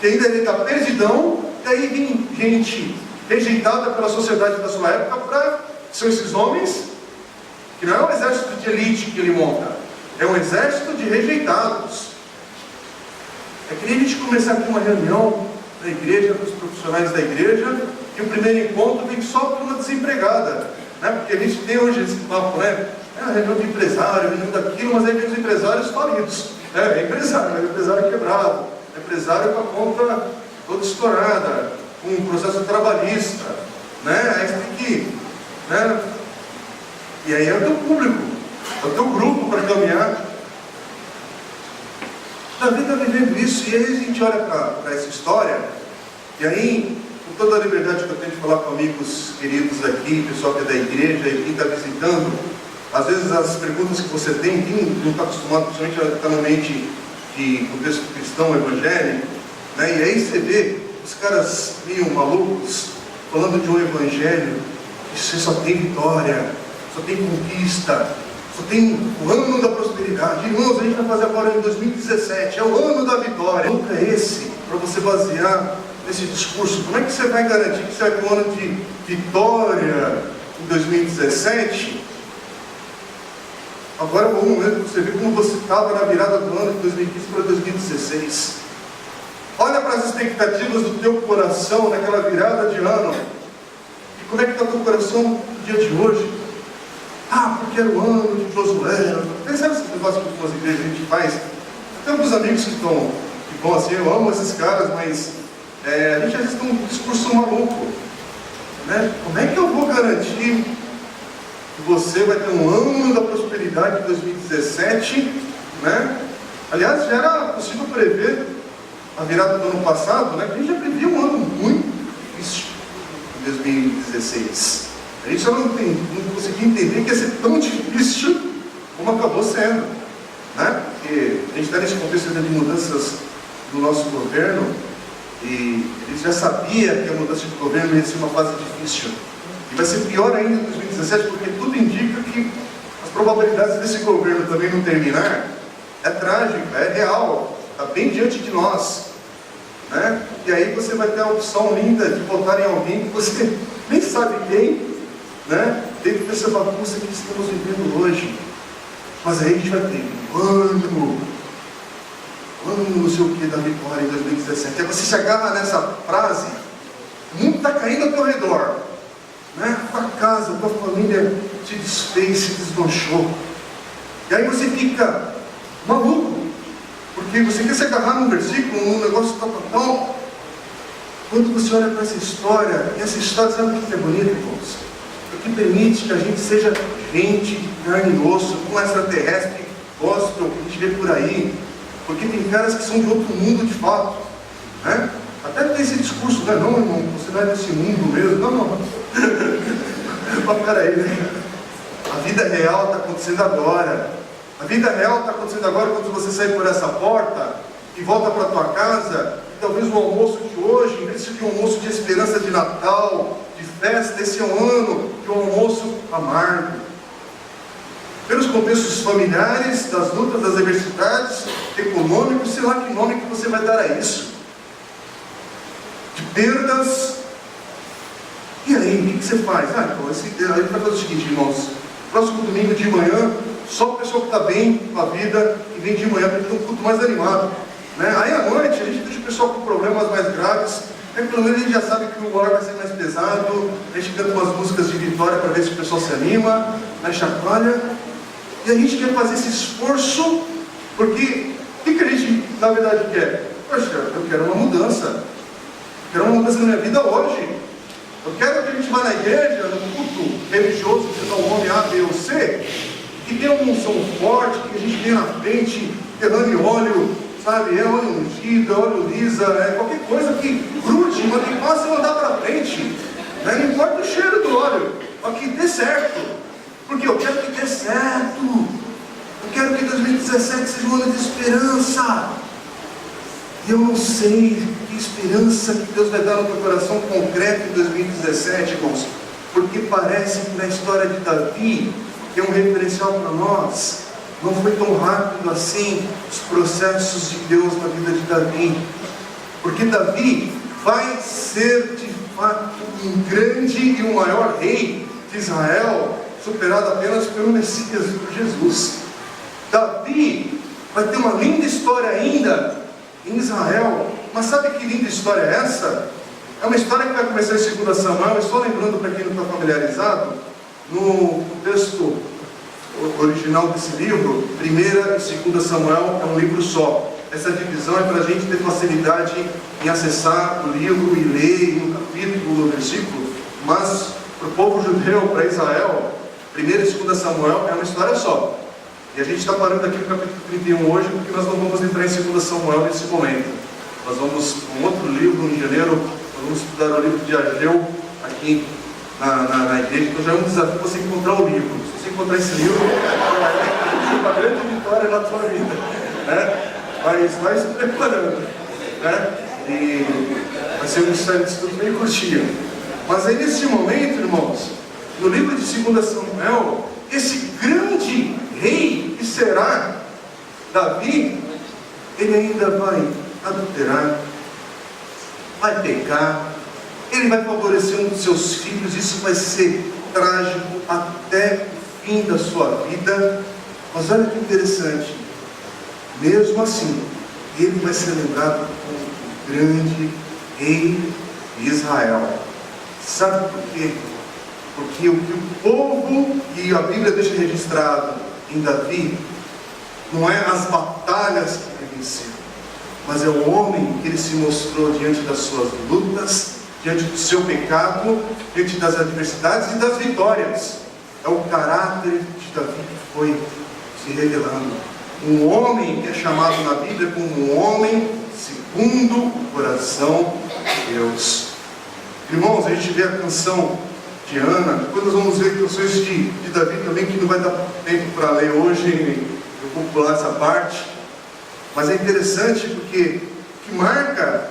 e ainda ele está perdidão, e aí vem gente rejeitada pela sociedade da sua época, são esses homens, que não é um exército de elite que ele monta, é um exército de rejeitados. É que nem a gente começar aqui uma reunião, da igreja, dos profissionais da igreja, e o primeiro encontro vem só para uma desempregada, né? Porque a gente tem hoje esse papo, né? É a reunião de empresário, reunião daquilo, mas aí vem os empresários falidos, né? É empresário quebrado, é empresário com a conta toda estourada, com um processo trabalhista, né? Aí você tem que, né? E aí é o teu público, é o teu grupo para caminhar. Davi está vivendo isso, e aí a gente olha para essa história, e aí, com toda a liberdade que eu tenho de falar com amigos queridos aqui, pessoal que é da igreja e quem está visitando, às vezes as perguntas que você tem, quem não está acostumado, principalmente a estar no ambiente de contexto cristão, evangélico, né? E aí você vê os caras meio malucos falando de um evangelho que você só tem vitória, só tem conquista, só tem o ano da prosperidade. Irmãos, a gente vai fazer agora em 2017, é o ano da vitória. Nunca é esse, para você basear nesse discurso. Como é que você vai garantir que você vai ter um ano de vitória em 2017? Agora é o momento que você vê como você estava na virada do ano de 2015 para 2016. Olha para as expectativas do teu coração naquela virada de ano. E como é que está o teu coração no dia de hoje? Ah, porque era o ano de Josué. Sabe esse negócio que algumas igrejas a gente faz? Tem alguns amigos que vão assim, eu amo esses caras, mas a gente às vezes tem um discurso maluco, né? Como é que eu vou garantir que você vai ter um ano da prosperidade em 2017, né? Aliás, já era possível prever a virada do ano passado, né? A gente já previa um ano muito difícil em 2016. A gente só não conseguia entender que ia ser tão difícil como acabou sendo, né? Porque a gente está nesse contexto de mudanças do nosso governo, e eles já sabiam que a mudança de governo ia ser uma fase difícil. E vai ser pior ainda em 2017, porque tudo indica que as probabilidades desse governo também não terminar é trágica, é real, está bem diante de nós, né? E aí você vai ter a opção linda de votar em alguém que você nem sabe quem, né? Dentro dessa bagunça que estamos vivendo hoje. Mas aí a gente vai ter ano não sei o que da vitória em 2017. Aí você se agarra nessa frase, o mundo está caindo ao teu redor, né? Tua casa, tua família se desfez, se desmanchou, e aí você fica maluco, porque você quer se agarrar num versículo, num negócio tal. Quando você olha para essa história, e essa história, sabe o que é bonito, irmãos? O que permite que a gente seja gente de carne e osso, com extraterrestre, gospel, que a gente vê por aí, porque tem caras que são de outro mundo de fato, né? Até tem esse discurso, né? Não, irmão, você não é desse mundo mesmo. Não. Mas peraí, né? A vida real está acontecendo agora. A vida real está acontecendo agora quando você sair por essa porta e volta para a tua casa, e talvez o almoço de hoje, em vez de um almoço de esperança de Natal, de festa, esse é um ano de um almoço amargo. Pelos contextos familiares, das lutas, das adversidades, econômicos, sei lá que nome que você vai dar a isso. De perdas. E aí, o que você faz? Então, a gente vai fazer o seguinte, irmãos. Próximo domingo de manhã, só o pessoal que está bem com a vida, que vem de manhã, para ter um culto mais animado, né? Aí à noite, a gente deixa o pessoal com problemas mais graves. Aí pelo menos a gente já sabe que o ar vai ser mais pesado. A gente canta umas músicas de vitória para ver se o pessoal se anima, né? Chacoalha. E a gente quer fazer esse esforço, porque o que a gente na verdade quer? Poxa, eu quero uma mudança. Eu quero uma mudança na minha vida hoje. Eu quero que a gente vá na igreja, no culto religioso, seja um homem A, B ou C, que tenha uma unção forte, que a gente venha na frente, derrame óleo, sabe? É óleo ungido, óleo lisa, qualquer coisa que grude, mas que possa andar para frente. Não importa o cheiro do óleo, mas que dê certo. Porque eu quero que dê certo. Eu quero que 2017 seja um ano de esperança. E eu não sei que esperança que Deus vai dar no teu coração concreto em 2017, irmãos. Porque parece que na história de Davi, que é um referencial para nós, não foi tão rápido assim os processos de Deus na vida de Davi. Porque Davi vai ser de fato um grande e um maior rei de Israel, superado apenas pelo Messias, por Jesus. Davi vai ter uma linda história ainda em Israel, Mas sabe que linda história é essa? É uma história que vai começar em 2 Samuel. Estou lembrando para quem não está familiarizado, no texto original desse livro, 1ª e 2 Samuel é um livro só. Essa divisão é para a gente ter facilidade em acessar o livro e ler um capítulo, um versículo, mas para o povo judeu, para Israel, 1ª e 2 Samuel é uma história só. E a gente está parando aqui no capítulo 31 hoje, porque nós não vamos entrar em 2 Samuel nesse momento. Nós vamos para um outro livro, em janeiro, nós vamos estudar o livro de Ageu, aqui na igreja. Então já é um desafio você encontrar o livro. Se você encontrar esse livro, é uma grande vitória na tua vida, né? Mas vai se preparando, né? E vai ser um série de estudo bem curtinho. Mas aí nesse momento, irmãos, no livro de 2 Samuel, esse grande rei que será Davi, ele ainda vai adulterar, vai pecar, ele vai favorecer um dos seus filhos. Isso vai ser trágico até o fim da sua vida. Mas olha que interessante, mesmo assim, ele vai ser lembrado como o grande rei de Israel. Sabe por quê? Porque o que o povo, e a Bíblia deixa registrado em Davi, não é as batalhas que ele venceu, mas é o homem que ele se mostrou diante das suas lutas, diante do seu pecado, diante das adversidades e das vitórias. É o caráter de Davi que foi se revelando. Um homem que é chamado na Bíblia como um homem segundo o coração de Deus. Irmãos, a gente vê a canção de Ana, depois nós vamos ver canções de Davi também, que não vai dar tempo para ler hoje, eu vou pular essa parte. Mas é interessante porque o que marca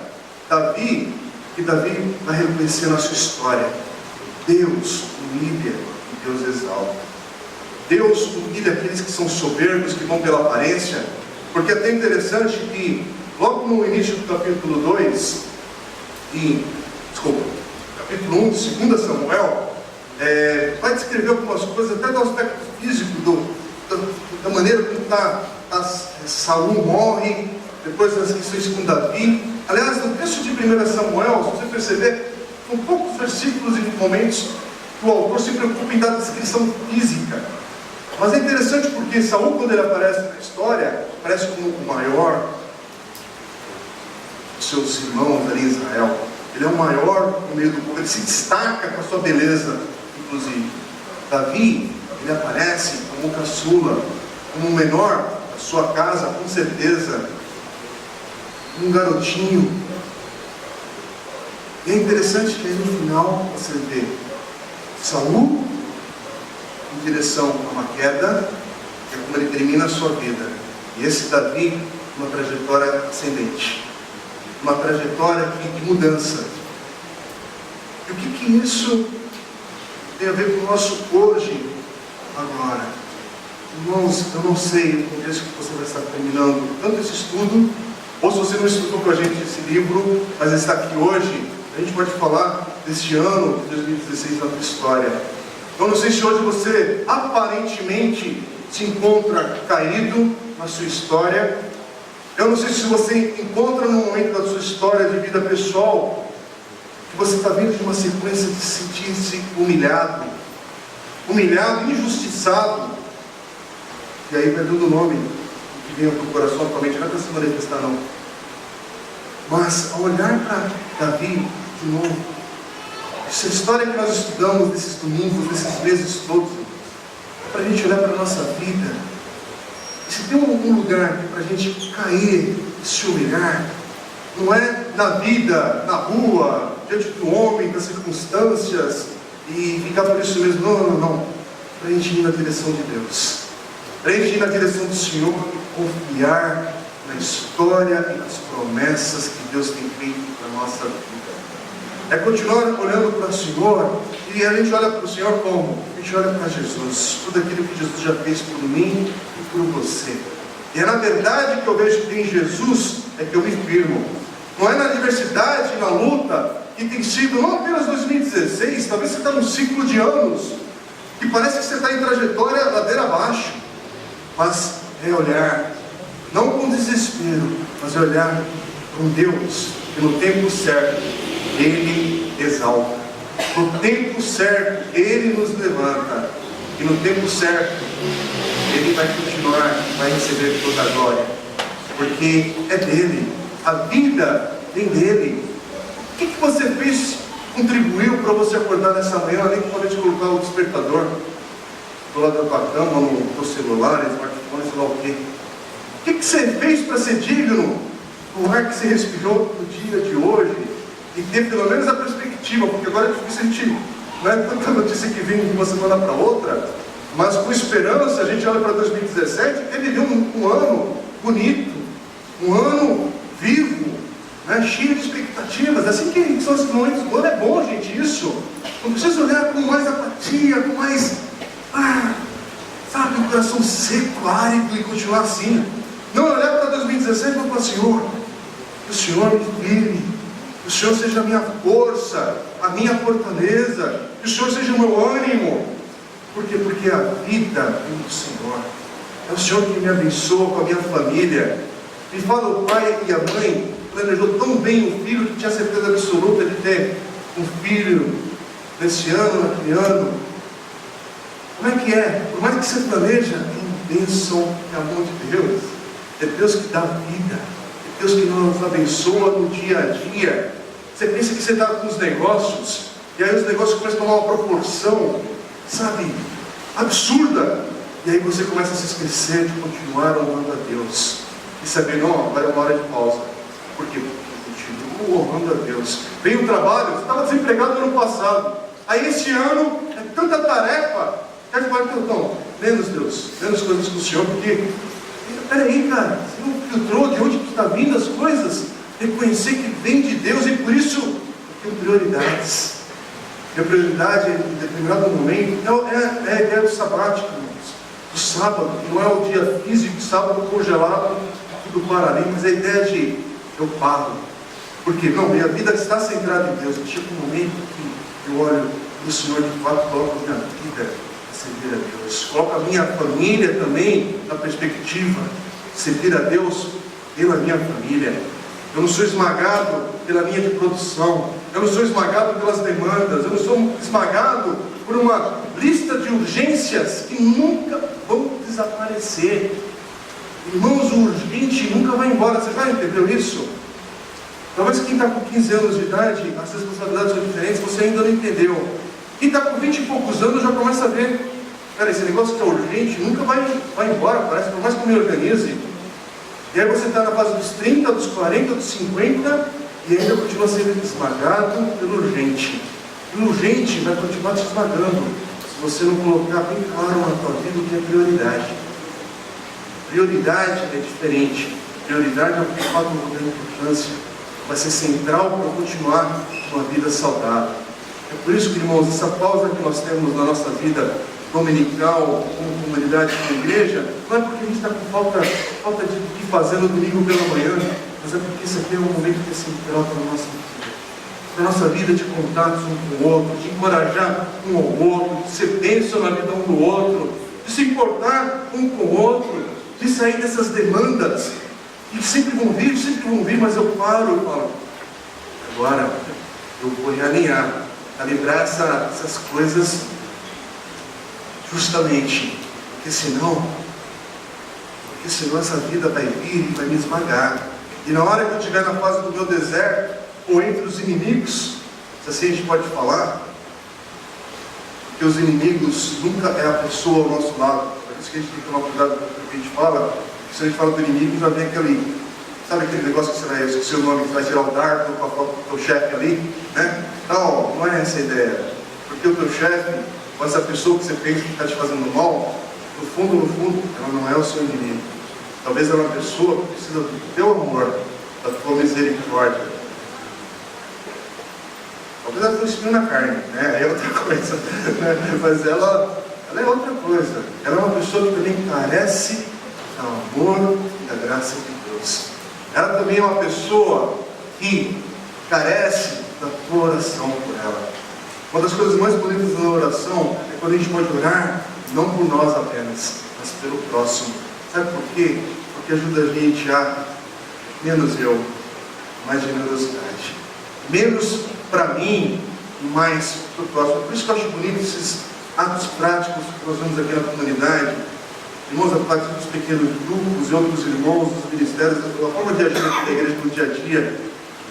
Davi, que Davi vai reconhecer na sua história: Deus humilha e Deus exalta. Deus humilha aqueles que são soberbos, que vão pela aparência. Porque é até interessante que logo no início do capítulo 2, capítulo 1 de 2 Samuel, vai descrever algumas coisas, até do aspecto físico, da maneira como Saul morre, depois das questões com Davi. Aliás, no texto de 1 Samuel, se você perceber, são poucos versículos e momentos que o autor se preocupa em dar descrição física. Mas é interessante porque Saul, quando ele aparece na história, aparece como o maior dos seus irmãos ali em Israel. Ele é o maior no meio do povo, ele se destaca com a sua beleza, inclusive. Davi, ele aparece como o caçula, como o menor da sua casa, com certeza, um garotinho. E é interessante que aí no final você vê Saul em direção a uma queda, que é como ele termina a sua vida. E esse Davi, uma trajetória ascendente, uma trajetória de mudança. E o que isso tem a ver com o nosso hoje, agora? Irmãos, eu não sei o contexto que você vai estar terminando tanto esse estudo, ou se você não estudou com a gente esse livro, mas está aqui hoje, a gente pode falar deste ano de 2016 na tua história. Eu não sei se hoje você aparentemente se encontra caído na sua história. Eu não sei se você encontra no momento da sua história de vida pessoal que você está vindo de uma sequência de sentir-se humilhado, injustiçado. E aí vai dando o nome que vem ao teu coração atualmente, não é para se manifestar não. Mas ao olhar para Davi de novo, essa história que nós estudamos nesses domingos, nesses meses todos, é para a gente olhar para a nossa vida. E se tem algum lugar para a gente cair e se humilhar, não é na vida, na rua, diante do homem, das circunstâncias, e ficar por isso mesmo. Não. Para a gente ir na direção de Deus, para a gente ir na direção do Senhor e confiar na história e nas promessas que Deus tem feito para a nossa vida. É continuar olhando para o Senhor, e a gente olha para o Senhor como? A gente olha para Jesus, tudo aquilo que Jesus já fez por mim e por você. E é na verdade que eu vejo que em Jesus é que eu me firmo. Não é na adversidade, na luta, que tem sido não apenas 2016, talvez você está num ciclo de anos, que parece que você está em trajetória ladeira abaixo. Mas é olhar, não com desespero, mas é olhar um Deus que no tempo certo Ele exalta, no tempo certo Ele nos levanta, e no tempo certo Ele vai continuar, vai receber toda a glória, porque é dele, a vida vem dele. O que você fez, contribuiu para você acordar nessa manhã, além de poder te colocar o despertador do lado da tua cama, no teu celular, smartphone, sei lá o quê? O que você fez para ser digno do ar que você respirou no dia de hoje e ter pelo menos a perspectiva? Porque agora é difícil a gente, não é tanta notícia que vem de uma semana para outra, mas com esperança a gente olha para 2017 e viver um ano bonito, um ano vivo, né, cheio de expectativas. Assim que são esses momentos do ano. É bom, gente, isso. Não precisa olhar com mais apatia, com mais, sabe, o coração seco, árido e continuar assim. Não olhar para 2017 e falar: Senhor, que o Senhor me livre, que o Senhor seja a minha força, a minha fortaleza, que o Senhor seja o meu ânimo. Por quê? Porque a vida vem do Senhor. É o Senhor que me abençoa com a minha família. Me fala, o pai e a mãe planejou tão bem o filho que tinha certeza absoluta de ter um filho nesse ano, naquele ano. Como é que é? Por mais que você planeja, é bênção, é amor de Deus. É Deus que dá vida, é Deus que nos abençoa no dia a dia. Você pensa que você está com os negócios, e aí os negócios começam a tomar uma proporção, sabe, absurda, e aí você começa a se esquecer de continuar honrando a Deus, e saber: não, agora é uma hora de pausa. Por quê? Porque eu continuo honrando a Deus. Vem o trabalho, você estava desempregado no ano passado, aí esse ano é tanta tarefa, quer falar: então, menos Deus, menos coisas com o Senhor, porque peraí, cara, você não filtrou de onde está vindo as coisas? Reconhecer que vem de Deus, e por isso eu tenho prioridades. Minha prioridade, em determinado momento, é a ideia do sabático, irmãos. Do sábado, que não é o dia físico, sábado congelado, tudo para ali, mas a ideia de eu paro. Porque não, minha vida está centrada em Deus. Chega um momento que eu olho e o Senhor de fato coloca a minha vida a servir a Deus. Coloca a minha família também na perspectiva de servir a Deus pela minha família. Eu não sou esmagado pela linha de produção. Eu não sou esmagado pelas demandas. Eu não sou esmagado por uma lista de urgências que nunca vão desaparecer. Irmãos, o urgente nunca vai embora. Você já entendeu isso? Talvez quem está com 15 anos de idade, as responsabilidades são diferentes, você ainda não entendeu. Quem está com 20 e poucos anos já começa a ver: cara, esse negócio que é urgente nunca vai embora, parece, por mais que eu me organize. E aí você está na fase dos 30, dos 40, dos 50, e ainda continua sendo esmagado pelo urgente. E o urgente vai continuar te esmagando, se você não colocar bem claro na tua vida o que é prioridade. Prioridade é diferente. Prioridade é o que fala com muita importância. Vai ser central para continuar uma vida saudável. É por isso que, irmãos, essa pausa que nós temos na nossa vida dominical, como comunidade, como igreja, não é porque a gente está com falta de o que fazer no domingo pela manhã, mas é porque isso aqui é um momento que é central para a nossa vida. Para a nossa vida de contatos um com o outro, de encorajar um ao outro, de ser bênção na vida um do outro, de se importar um com o outro, de sair dessas demandas, que sempre vão vir, mas eu paro e falo: agora eu vou realinhar, calibrar essas coisas, justamente, porque senão essa vida vai vir e vai me esmagar. E na hora que eu estiver na fase do meu deserto, ou entre os inimigos, se assim a gente pode falar, porque os inimigos nunca é a pessoa ao nosso lado. Por isso que a gente tem que tomar cuidado com o que a gente fala. Se a gente fala do inimigo, já vem sabe aquele negócio que você vai esquecer o nome, que vai tirar o dardo com a foto do teu chefe ali, né? Não é essa a ideia. Porque o teu chefe, ou essa pessoa que você pensa que está te fazendo mal, no fundo, ela não é o seu inimigo. Talvez ela é uma pessoa que precisa do teu amor, da tua misericórdia. Talvez ela esteja espinho na carne, né? É outra coisa, né? Mas ela é outra coisa. Ela é uma pessoa que também carece do amor e da graça de Deus. Ela também é uma pessoa que carece da tua oração por ela. Uma das coisas mais bonitas da oração é quando a gente pode orar não por nós apenas, mas pelo próximo. Sabe por quê? Porque ajuda a gente a menos eu, mais generosidade. Menos para mim e mais para o próximo. Por isso que eu acho bonito esses atos práticos que nós vemos aqui na comunidade. Irmãos, a partir dos pequenos grupos e outros irmãos dos ministérios, a forma de agir aqui da igreja no dia a dia,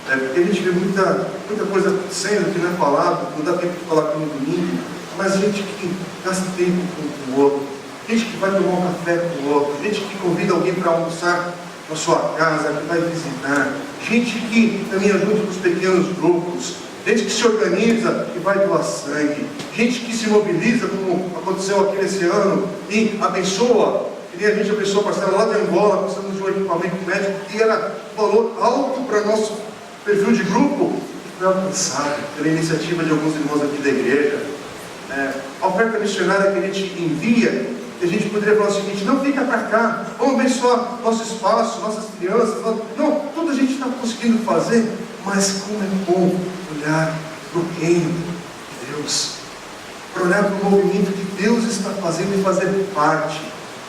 porque a gente vê muita coisa acontecendo que não é falado, não dá tempo de falar aqui no domingo, mas gente que gasta tempo com o outro, gente que vai tomar um café com o outro, gente que convida alguém para almoçar na sua casa, que vai visitar, gente que caminha junto com os pequenos grupos, gente que se organiza e vai doar sangue, gente que se mobiliza, como aconteceu aqui nesse ano, e abençoa, que nem a gente abençoou a parcela lá de Angola, precisamos de um equipamento médico que era valor alto para nosso perfil de grupo, que foi alcançado pela iniciativa de alguns irmãos aqui da igreja. A oferta missionária que a gente envia, a gente poderia falar o seguinte: não fica para cá, vamos abençoar nosso espaço, nossas crianças, não, tudo a gente está conseguindo fazer, mas como é bom olhar para o reino de Deus, para olhar para o movimento que Deus está fazendo e fazer parte.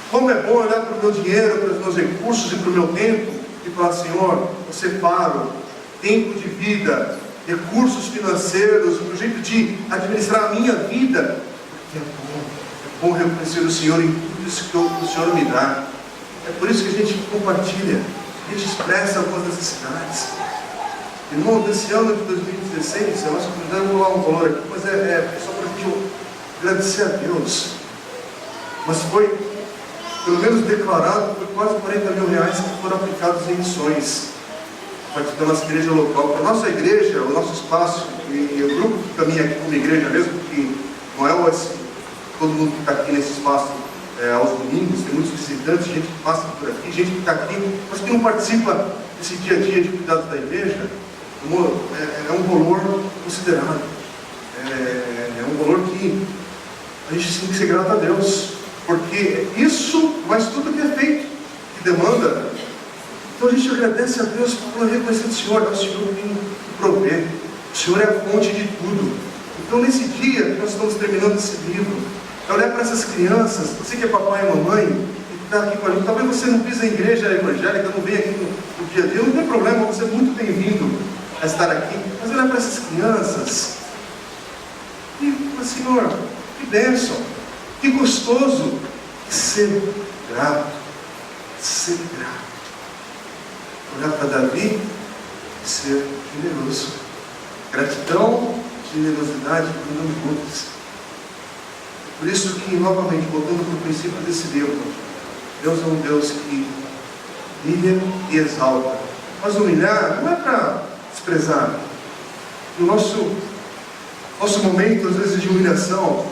Como é bom olhar para o meu dinheiro, para os meus recursos e para o meu tempo e falar: Senhor, eu separo tempo de vida, recursos financeiros, o jeito de administrar a minha vida, porque é bom reconhecer o Senhor em tudo isso que o Senhor me dá. É por isso que a gente compartilha, a gente expressa algumas necessidades. Irmão, desse ano de 2016, a nossa comunidade, não vou lá um valor aqui, mas é só para a gente agradecer a Deus. Mas foi, pelo menos declarado, foi quase 40 mil reais que foram aplicados em missões a partir da nossa igreja local. Para a nossa igreja, o nosso espaço, e o grupo que caminha aqui como igreja mesmo, que não é todo mundo que está aqui nesse espaço aos domingos, tem muitos visitantes, gente que passa por aqui, gente que está aqui, mas que não participa desse dia a dia de cuidados da igreja. É um valor considerável, é um valor que a gente tem que ser grato a Deus, porque isso, mas tudo que é feito, que demanda. Então a gente agradece a Deus por reconhecer o Senhor, é o Senhor que provê, o Senhor é a fonte de tudo. Então nesse dia que nós estamos terminando esse livro, é olhar para essas crianças, você que é papai e mamãe, que está aqui com a gente, talvez você não pisa em igreja evangélica, não venha aqui no dia a dia, não tem problema, você é muito bem-vindo a estar aqui, mas olhar para essas crianças e falar: Senhor, que bênção, que gostoso ser grato, ser grato. Olhar para Davi e ser generoso. Gratidão, generosidade, andando juntos. Por isso que, novamente, voltando para o princípio desse livro, Deus é um Deus que humilha e exalta. Mas humilhar não é para desprezar. No nosso momento, às vezes, de humilhação,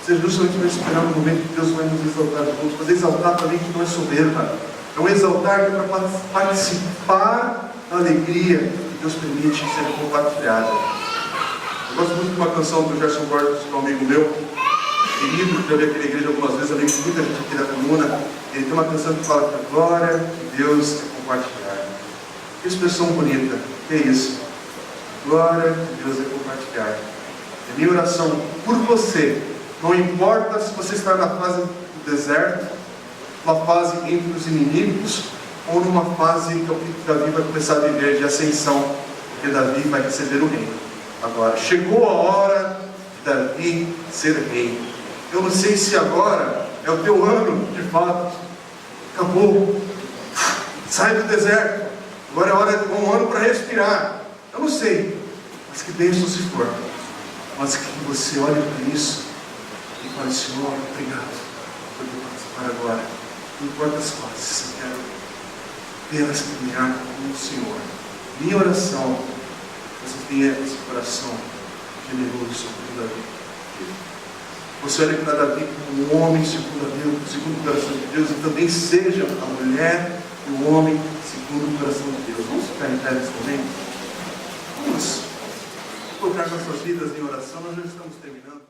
seja justamente para esperar um momento que Deus vai nos exaltar juntos, mas exaltar também que não é soberba. É um exaltar que é para participar da alegria que Deus permite ser compartilhada. Eu gosto muito de uma canção do Gerson Borges, que é um amigo meu, querido, que já veio aqui na igreja algumas vezes, amigo de muita gente aqui da comuna. Ele tem uma canção que fala que a glória de Deus é compartilhar. Que expressão bonita, que é isso? Glória de Deus é compartilhar. É minha oração por você. Não importa se você está na fase do deserto, uma fase entre os inimigos, ou numa fase que Davi vai começar a viver de ascensão, porque Davi vai receber o reino. Agora, chegou a hora de Davi ser rei. Eu não sei se agora é o teu ano, de fato. Acabou. Sai do deserto. Agora é hora de um ano para respirar. Eu não sei, mas que bênção se for. Mas que você olhe para isso e fale: Senhor, obrigado por me participar agora. Não importa as fases, eu quero apenas caminhar com o Senhor. Minha oração, você tenha esse coração generoso como Davi. Você olha para Davi como um homem segundo a Deus, segundo o coração de Deus, e também seja a mulher e o homem segundo o coração de Deus. Vamos ficar em pé nesse momento? Vamos colocar nossas vidas em oração, nós já estamos terminando.